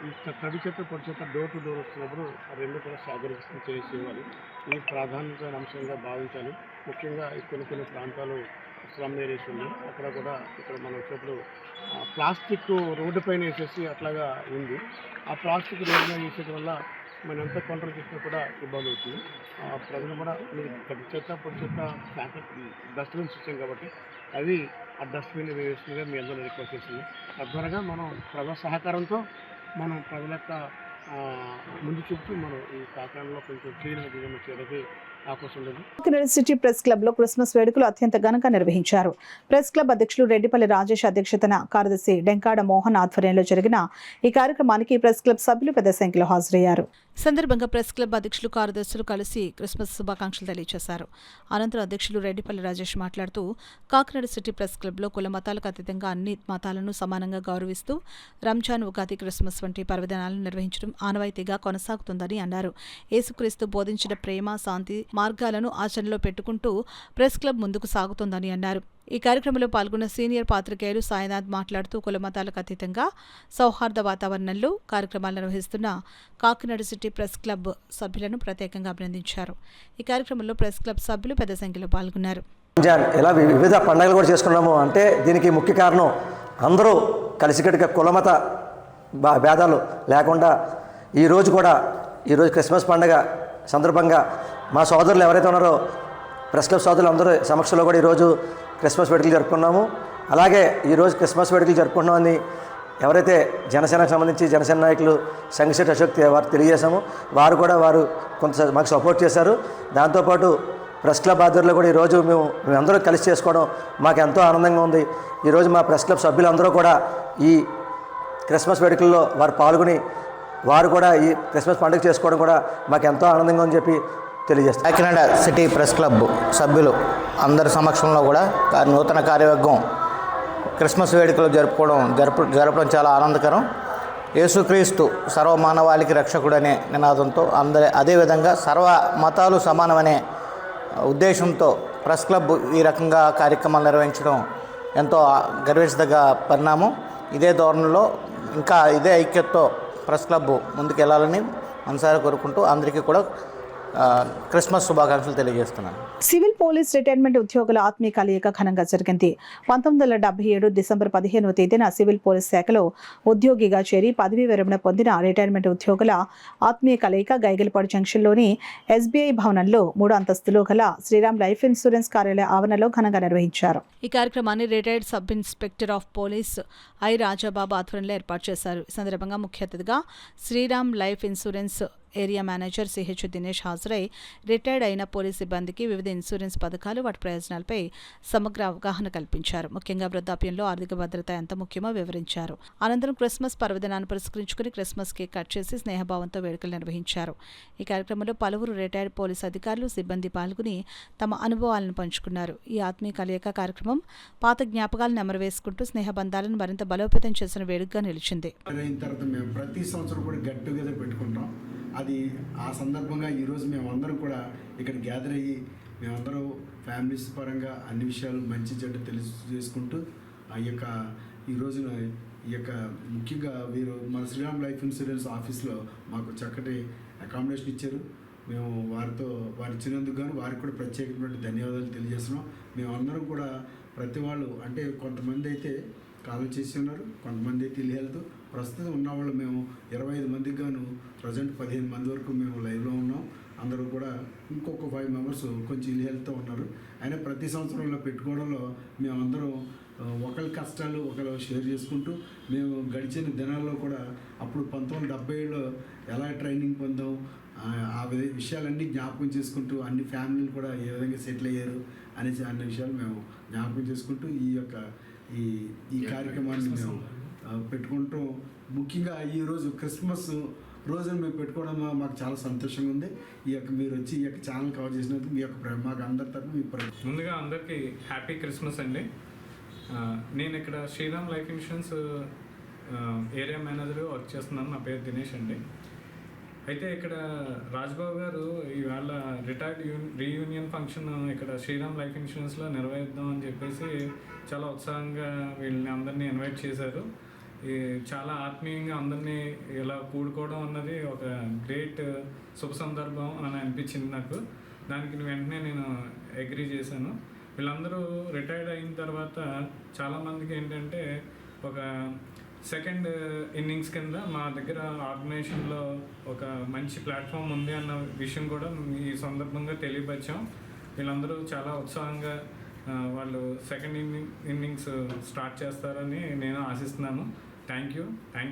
ఈ తడి చెత్త పొడి చెత్త డోర్ టు డోర్ వస్తున్నప్పుడు రెండు కూడా సాగరిస్తూ చేసి ఇవ్వాలి. ఇది ప్రాధాన్యత అంశంగా భావించాలి. ముఖ్యంగా కొన్ని ప్రాంతాలు స్లమ్ ఏరియాస్ ఉన్నాయి. అక్కడ కూడా ఇక్కడ మనం వచ్చేప్పుడు ప్లాస్టిక్ రోడ్డు పైన వేసేసి అట్లాగా ఉంది. ఆ ప్లాస్టిక్ రోడ్డు మీద వేసేయడం వల్ల మనం ఎంత కంట్రోల్ చేసినా కూడా ఇబ్బంది అవుతుంది. ప్రజలు కూడా మీరు తడి చెత్త పొడి చెత్త ప్యాకెట్ డస్ట్బిన్స్ ఇచ్చాం కాబట్టి అవి ఆ డస్ట్బిన్ వేస్తుందిగా మీ అందరూ రిక్వెస్ట్ చేస్తుంది. తద్వారా మనం ప్రజల సహకారంతో మనం ప్రజల యొక్క ముందు చూపుతూ మనం ఈ కాకినాడలో కొంచెం క్లీన్గా దిగం చేయడానికి అవకాశం లేదు. కాకినాడ సిటీ ప్రెస్ క్లబ్ లో క్రిస్మస్ వేడుకలు అత్యంత ఘనంగా నిర్వహించారు. ప్రెస్ క్లబ్ అధ్యక్షులు రెడ్డిపల్లి రాజేష్ అధ్యక్షతన కార్యదర్శి డెంకాడ మోహన్ ఆధ్వర్యంలో జరిగిన ఈ కార్యక్రమానికి ప్రెస్ క్లబ్ సభ్యులు పెద్ద సంఖ్యలో హాజరయ్యారు. సందర్భంగా ప్రెస్ క్లబ్ అధ్యక్షులు కార్యదర్శులు కలిసి క్రిస్మస్ శుభాకాంక్షలు తెలియజేశారు. అనంతరం అధ్యక్షులు రెడ్డిపల్లి రాజేష్ మాట్లాడుతూ కాకినాడ సిటీ ప్రెస్ క్లబ్ లో కుల మతాలకు అతీతంగా అన్ని మతాలను సమానంగా గౌరవిస్తూ రంజాన్, ఉగాది, క్రిస్మస్ వంటి పర్వదినాలను నిర్వహించడం ఆనవాయితీగా కొనసాగుతుందని అన్నారు. యేసుక్రీస్తు బోధించిన ప్రేమ, శాంతి మార్గాలను ఆచరణలో పెట్టుకుంటూ ప్రెస్ క్లబ్ ముందుకు సాగుతోందని అన్నారు. ఈ కార్యక్రమంలో పాల్గొన్న సీనియర్ పాత్రికేయులు సాయినాథ్ మాట్లాడుతూ కుల మతాలకు అతీతంగా సౌహార్ద వాతావరణంలో కార్యక్రమాలు నిర్వహిస్తున్న కాకినాడ సిటీ ప్రెస్ క్లబ్ సభ్యులను ప్రత్యేకంగా అభినందించారు. ఈ కార్యక్రమంలో ప్రెస్ క్లబ్ సభ్యులు పెద్ద సంఖ్యలో పాల్గొన్నారు. ఇలా వివిధ పండుగలు కూడా చేసుకున్నాము అంటే దీనికి ముఖ్య కారణం అందరూ కలిసికట్టుగా కులమత భేదాలు లేకుండా ఈరోజు క్రిస్మస్ పండుగ సందర్భంగా మా సోదరులు ఎవరైతే ఉన్నారో ప్రెస్ క్లబ్ సోదరులు అందరూ సమక్షంలో కూడా ఈరోజు క్రిస్మస్ వేడుకలు జరుపుకున్నాము. అలాగే ఈరోజు క్రిస్మస్ వేడుకలు జరుపుకున్నామని ఎవరైతే జనసేనకు సంబంధించి జనసేన నాయకులు సంఘశెట్టి అశోక్ వారు తెలియజేశాము. వారు కొంత మాకు సపోర్ట్ చేశారు. దాంతోపాటు ప్రెస్ క్లబ్ ఆధ్వర్యంలో కూడా ఈరోజు మేము అందరూ కలిసి చేసుకోవడం మాకు ఎంతో ఆనందంగా ఉంది. ఈరోజు మా ప్రెస్ క్లబ్ సభ్యులందరూ కూడా ఈ క్రిస్మస్ వేడుకల్లో వారు పాల్గొని వారు కూడా ఈ క్రిస్మస్ పండుగ చేసుకోవడం కూడా మాకు ఎంతో ఆనందంగా అని చెప్పి తెలియజేస్తారు. కాకినాడ సిటీ ప్రెస్ క్లబ్ సభ్యులు అందరి సమక్షంలో కూడా నూతన కార్యవర్గం క్రిస్మస్ వేడుకలు జరపడం చాలా ఆనందకరం. యేసుక్రీస్తు సర్వమానవాళికి రక్షకుడు అనే నినాదంతో అదేవిధంగా సర్వ మతాలు సమానమనే ఉద్దేశంతో ప్రెస్ క్లబ్ ఈ రకంగా కార్యక్రమాలు నిర్వహించడం ఎంతో గర్వించదగ్గ పరిణామం. ఇదే ధోరణిలో ఇంకా ఇదే ఐక్యతతో ప్రెస్ క్లబ్ ముందుకెళ్లాలని మనసారా కోరుకుంటూ అందరికీ కూడా క్రిస్మస్ శుభాకాంక్షలు తెలియజేస్తున్నాను. సివిల్ పోలీస్ రిటైర్మెంట్ ఉద్యోగుల ఆత్మీయ కలయిక ఘనంగా జరిగింది. 1977 డిసెంబర్ 15వ తేదీన సివిల్ పోలీస్ శాఖలో ఉద్యోగిగా చేరి పదవీ విరమణ పొందిన రిటైర్మెంట్ ఉద్యోగుల ఆత్మీయ కలయిక గైగలపాడు జంక్షన్లోని ఎస్బీఐ భవనంలో 3 అంతస్తులు గల శ్రీరామ్ లైఫ్ ఇన్సూరెన్స్ కార్యాలయ ఆవరణలో ఘనంగా నిర్వహించారు. ఈ కార్యక్రమాన్ని retired sub inspector of police I Rajababu ఆధ్వర్యంలో ఏర్పాటు చేశారు. ఈ సందర్భంగా ముఖ్య అతిథిగా Shriram life insurance area manager CH Dinesh హాజరై రిటైర్డ్ అయిన పోలీస్ సిబ్బందికి వివిధ ఇన్సూరెన్స్ పథకాలు, వాటి ప్రయోజనాలపై సమగ్ర అవగాహన కల్పించారు. ముఖ్యంగా వృద్ధాప్యంలో ఆర్థిక భద్రత ఎంత ముఖ్యమో వివరించారు. అనంతరం క్రిస్మస్ పర్వదినాన్ని పురస్కరించుకుని క్రిస్మస్ కేక్ కట్ చేసి స్నేహభావంతో వేడుకలు నిర్వహించారు. ఈ కార్యక్రమంలో పలువురు రిటైర్డ్ పోలీస్ అధికారులు, సిబ్బంది పాల్గొని తమ అనుభవాలను పంచుకున్నారు. ఈ ఆత్మీయ కలయిక కార్యక్రమం పాత జ్ఞాపకాలను నెమరవేసుకుంటూ స్నేహబంధాలను మరింత బలోపేతం చేసిన వేడుకగా నిలిచింది. ప్రతి సంవత్సరం కూడా గెట్ టుగెదర్ పెట్టుకుంటాం. అది ఆ సందర్భంగా ఈరోజు మేమందరం కూడా ఇక్కడ గ్యాదర్ అయ్యి మేమందరూ ఫ్యామిలీస్ పరంగా అన్ని విషయాలు మంచి చెడ్డ చేసుకుంటూ ఈ రోజున ముఖ్యంగా వీరు మన శ్రీరామ్ లైఫ్ ఇన్సూరెన్స్ ఆఫీస్లో మాకు చక్కటి అకామిడేషన్ ఇచ్చారు. మేము వారు ఇచ్చినందుకు గాను వారికి కూడా ప్రత్యేకమైన ధన్యవాదాలు తెలియజేస్తున్నాం. మేమందరం కూడా ప్రతి వాళ్ళు అంటే కొంతమంది అయితే ట్రావెల్ చేసి ఉన్నారు. కొంతమంది అయితే ఇల్ హెల్త్. ప్రస్తుతం ఉన్నవాళ్ళు మేము 25 మందికి గాను ప్రజెంట్ 15 మంది వరకు మేము లైవ్లో ఉన్నాం. అందరూ కూడా ఇంకొక 5 మెంబర్స్ కొంచెం ఇల్ హెల్త్తో ఉన్నారు. అయినా ప్రతి సంవత్సరంలో పెట్టుకోవడంలో మేమందరం ఒకరి కష్టాలు ఒకరు షేర్ చేసుకుంటూ మేము గడిచిన దినాల్లో కూడా అప్పుడు 1970లో ఎలా ట్రైనింగ్ పొందాం ఆ విషయాలన్నీ జ్ఞాపకం చేసుకుంటూ అన్ని ఫ్యామిలీలు కూడా ఏ విధంగా సెటిల్ అయ్యారు అన్ని విషయాలు మేము జ్ఞాపకం చేసుకుంటూ ఈ కార్యక్రమాన్ని మేము పెట్టుకుంటూ ముఖ్యంగా ఈరోజు క్రిస్మస్ రోజున మేము పెట్టుకోవడం మాకు చాలా సంతోషంగా ఉంది. మీరు వచ్చి ఈ యొక్క ఛానల్ కవర్ చేసినందుకు మీ యొక్క మాకు అందరి తరఫున మీ ముందుగా అందరికీ హ్యాపీ క్రిస్మస్ అండి. నేను ఇక్కడ Shriram life insurance area manager work చేస్తున్నాను. నా పేరు దినేష్ అండి. అయితే ఇక్కడ రాజ్బాబు గారు ఇవాళ రిటైర్డ్ రీయూనియన్ ఫంక్షన్ ఇక్కడ శ్రీరామ్ లైఫ్ ఇన్సూరెన్స్లో నిర్వహిద్దాం అని చెప్పేసి చాలా ఉత్సాహంగా వీళ్ళని అందరినీ ఇన్వైట్ చేశారు. చాలా ఆత్మీయంగా అందరినీ ఇలా కూడుకోవడం అన్నది ఒక గ్రేట్ శుభ సందర్భం అని అనిపించింది నాకు. దానికి వెంటనే నేను అగ్రీ చేశాను. వీళ్ళందరూ రిటైర్డ్ అయిన తర్వాత చాలామందికి ఏంటంటే ఒక సెకండ్ ఇన్నింగ్స్ కింద మా దగ్గర ఆర్గనైజేషన్లో ఒక మంచి ప్లాట్ఫామ్ ఉంది అన్న విషయం కూడా ఈ సందర్భంగా తెలియపరిచాం. వీళ్ళందరూ చాలా ఉత్సాహంగా వాళ్ళు సెకండ్ ఇన్నింగ్స్ స్టార్ట్ చేస్తారని నేను ఆశిస్తున్నాను. థ్యాంక్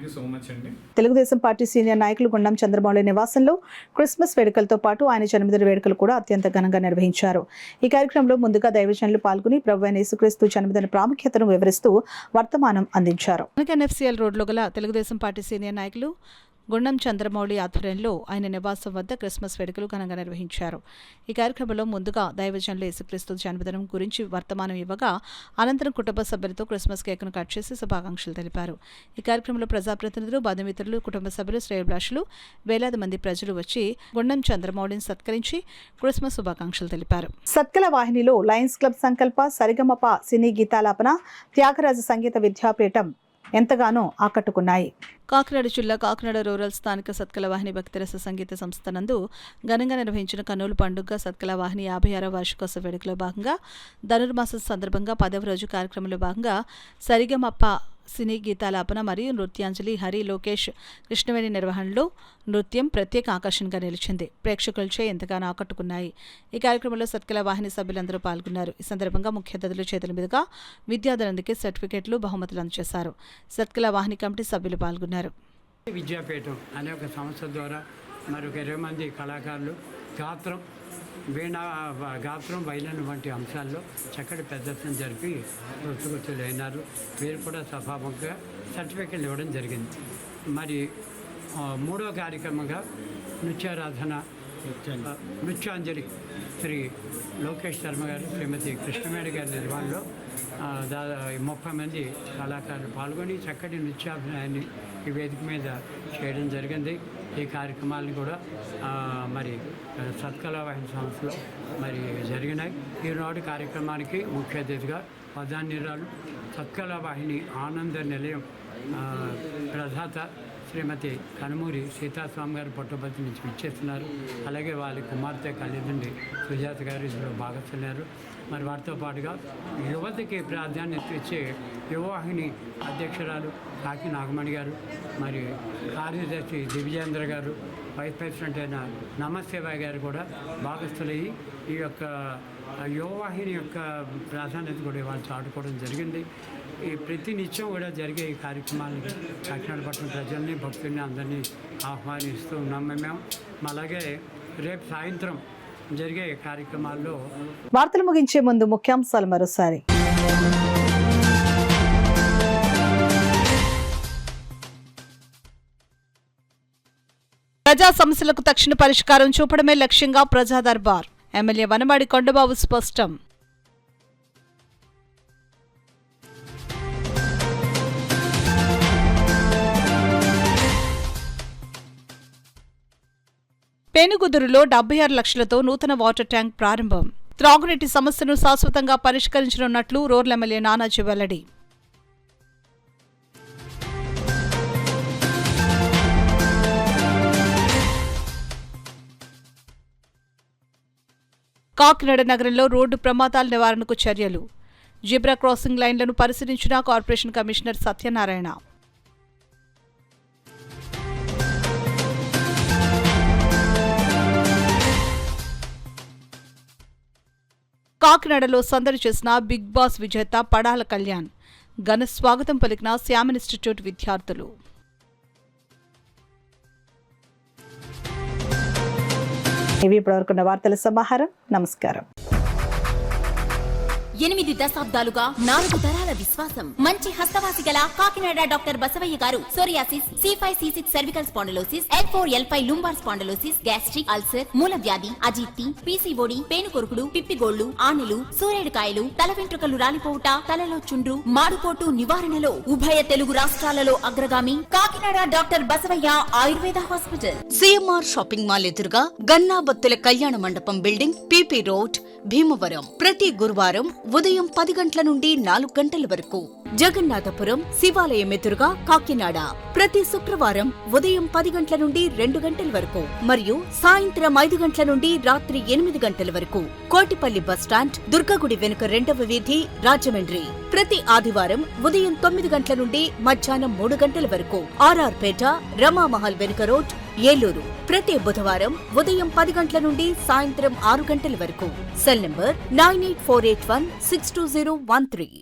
యూ సో మచ్ అండి. తెలుగుదేశం పార్టీ సీనియర్ నాయకులు గుండం చంద్రమౌళి నివాసంలో క్రిస్మస్ వేడుకలతో పాటు ఆయన జన్మదిన వేడుకలు కూడా అత్యంత ఘనంగా నిర్వహించారు. ఈ కార్యక్రమంలో ముందుగా దైవజనులు పాల్గొని ప్రభువైన యేసుక్రీస్తు జన్మదిన ప్రాముఖ్యతను వివరిస్తూ వర్తమానం అందించారు. ఎన్ఎఫ్సిఎల్ రోడ్లో గల తెలుగుదేశం పార్టీ సీనియర్ నాయకులు గుండం చంద్రమౌళి ఆధ్వర్యంలో ఆయన నివాసం వద్ద క్రిస్మస్ వేడుకలు ఘనంగా నిర్వహించారు. ఈ కార్యక్రమంలో ముందుగా దైవజనులు యేసుక్రీస్తు జన్మదినం గురించి వర్తమానం ఇవ్వగా అనంతరం కుటుంబ సభ్యులతో క్రిస్మస్ కేక్ను కట్ చేసి శుభాకాంక్షలు తెలిపారు. ఈ కార్యక్రమంలో ప్రజాప్రతినిధులు, బంధుమిత్రులు, కుటుంబ సభ్యులు, శ్రేయోభిలాషులు వేలాది మంది ప్రజలు వచ్చి గుండం చంద్రమౌళిని సత్కరించి క్రిస్మస్ శుభాకాంక్షలు తెలిపారు. సత్కల వాహినిలో లయన్స్ క్లబ్ సంకల్ప, సరిగమప సినీ గీతాలాపన, త్యాగరాజ సంగీత విద్యాపీఠం ఎంతగానో ఆకట్టుకున్నాయి. కాకినాడ జిల్లా కాకినాడ రూరల్ స్థానిక సత్కల వాహిని భక్తిరస సంగీత సంస్థ నందు ఘనంగా నిర్వహించిన కన్నుల పండుగ సత్కల వాహిని 56వ వార్షికోత్సవ వేడుకలో భాగంగా ధనుర్మాసం సందర్భంగా 10వ రోజు కార్యక్రమంలో భాగంగా సరిగమప్ప సినీ గీతాలాపన మరియు నృత్యాంజలి హరి లోకేష్ కృష్ణవేణి నిర్వహణలో నృత్యం ప్రత్యేక ఆకర్షణగా నిలిచింది. ప్రేక్షకులచే ఎంతగానో ఆకట్టుకున్నాయి. ఈ కార్యక్రమంలో సత్కల వాహిని సభ్యులందరూ పాల్గొన్నారు. ఈ సందర్భంగా ముఖ్య అతిథుల చేతుల మీదుగా విద్యార్థులందరికీ సర్టిఫికెట్లు, బహుమతులు అందజేశారు. సత్కల వాహిని కమిటీ సభ్యులు పాల్గొన్నారు. విద్యాపీఠం అనే ఒక సంస్థ ద్వారా మరొక 20 మంది కళాకారులు గాత్రం, వైలన్ వంటి అంశాల్లో చక్కటి ప్రదర్శన జరిపి అయినారు. వీరు కూడా సభాముఖంగా సర్టిఫికెట్లు ఇవ్వడం జరిగింది. మరి మూడో కార్యక్రమంగా నృత్యారాధన, నృత్యాంజలి శ్రీ లోకేష్ శర్మ గారు, శ్రీమతి కృష్ణవేణి గారి నిర్వహణలో 30 మంది కళాకారులు పాల్గొని చక్కటి నృత్యాభినయాన్ని ఈ వేదిక మీద చేయడం జరిగింది. ఈ కార్యక్రమాలను కూడా మరి సత్కల వాహిని సంస్థలో మరి జరిగినాయి. ఈనాడు కార్యక్రమానికి ముఖ్య అతిథిగా ప్రధానిరాలు సత్కల వాహిని ఆనంద నిలయం ప్రధాత శ్రీమతి కనుమూరి సీతాస్వామి గారు పుట్టపర్తి నుంచి విచ్చేస్తున్నారు. అలాగే వాళ్ళ కుమార్తె కళ్యాణి సుజాత గారు ఇందులో భాగస్తున్నారు. మరి వారితో పాటుగా యువతకి ప్రాధాన్యత ఇచ్చే యువవాహిని అధ్యక్షురాలు కాకి నాగమణి గారు, మరి కార్యదర్శి దివ్యేంద్ర గారు, వైస్ ప్రెసిడెంట్ అయిన నమస్తేబాయ్ గారు కూడా భాగస్థులయ్యి ఈ యొక్క యువవాహిని యొక్క ప్రాధాన్యత కూడా వాళ్ళు చాటుకోవడం జరిగింది. ఈ ప్రతి నిత్యం కూడా జరిగే ఈ కార్యక్రమాలకి కాకినాడ పట్టణ ప్రజల్ని, భక్తుల్ని అందరినీ ఆహ్వానిస్తూ ఉన్నాం మేము. అలాగే రేపు సాయంత్రం జరిగే కార్యక్రమాల్లో వార్తలు ముగించే ముందు ముఖ్యాంశాలు మరోసారి. ప్రజా సమస్యలకు తక్షణ పరిష్కారం చూపడమే లక్ష్యంగా ప్రజా దర్బార్ ఎమ్మెల్యే వనమాడి కొండబాబు స్పష్టం. పేనుగుదురులో 76 లక్షలతో నూతన వాటర్ ట్యాంక్ ప్రారంభం. త్రాగునీటి సమస్యను శాశ్వతంగా పరిష్కరించనున్నట్లు రూరల్ ఎమ్మెల్యే నానాజీ వెల్లడి. కాకినాడ నగరంలో రోడ్డు ప్రమాదాల నివారణకు చర్యలు. జిబ్రా క్రాసింగ్ లైన్లను పరిశీలించిన కార్పొరేషన్ కమిషనర్ సత్యనారాయణ. కాకినాడలో సందడి చేసిన బిగ్ బాస్ విజేత పడాల కళ్యాణ్. ఘన స్వాగతం పలికిన శ్యామ్ ఇన్స్టిట్యూట్ విద్యార్థులు. ఇవి ఇప్పటివరకున్న వార్తల సమాహారం. నమస్కారం. 8 దశాబ్దాలుగా 4 తరాల విశ్వాసం. మంచి హస్తవాసి గల కాకినాడ డాక్టర్ బసవయ్య గారు psoriasis, C5C6 cervical spondylosis, L4L5 lumbar spondylosis, gastric ulcer, మూల వ్యాధి, అజీర్తి, PCOD, పేనుకొరుకుడు, పిప్పిగోళ్లు, ఆనెలు, సూరేడుకాయలు, తల వెంట్రుకలు రాలిపోవుట, తలలో చుండ్రు, మాడుకోటు నివారణలో ఉభయ తెలుగు రాష్ట్రాలలో అగ్రగామి Kakinada doctor Basavayya Ayurveda hospital. CMR shopping mall ఎదురుగా గన్నాబత్తుల కళ్యాణ మండపం బిల్డింగ్, PP రోడ్, భీమవరం. ప్రతి గురువారం ఉదయం 10 గంటల నుండి 4 గంటల వరకు. జగన్నాథపురం శివాలయం ఎదురుగా కాకినాడ. ప్రతి శుక్రవారం ఉదయం 10 గంటల నుండి 2 గంటల వరకు మరియు సాయంత్రం 5 గంటల నుండి రాత్రి 8 గంటల వరకు. కోటిపల్లి బస్టాండ్, దుర్గగుడి వెనుక 2వ వీధి, రాజమండ్రి. ప్రతి ఆదివారం ఉదయం 9 గంటల నుండి మధ్యాహ్నం 3 గంటల వరకు. RR పేట, రమామహల్ వెనుక రోడ్, ఏలూరు. ప్రతి బుధవారం ఉదయం 10 గంటల నుండి సాయంత్రం 6 గంటల వరకు. Cell number 9848162013.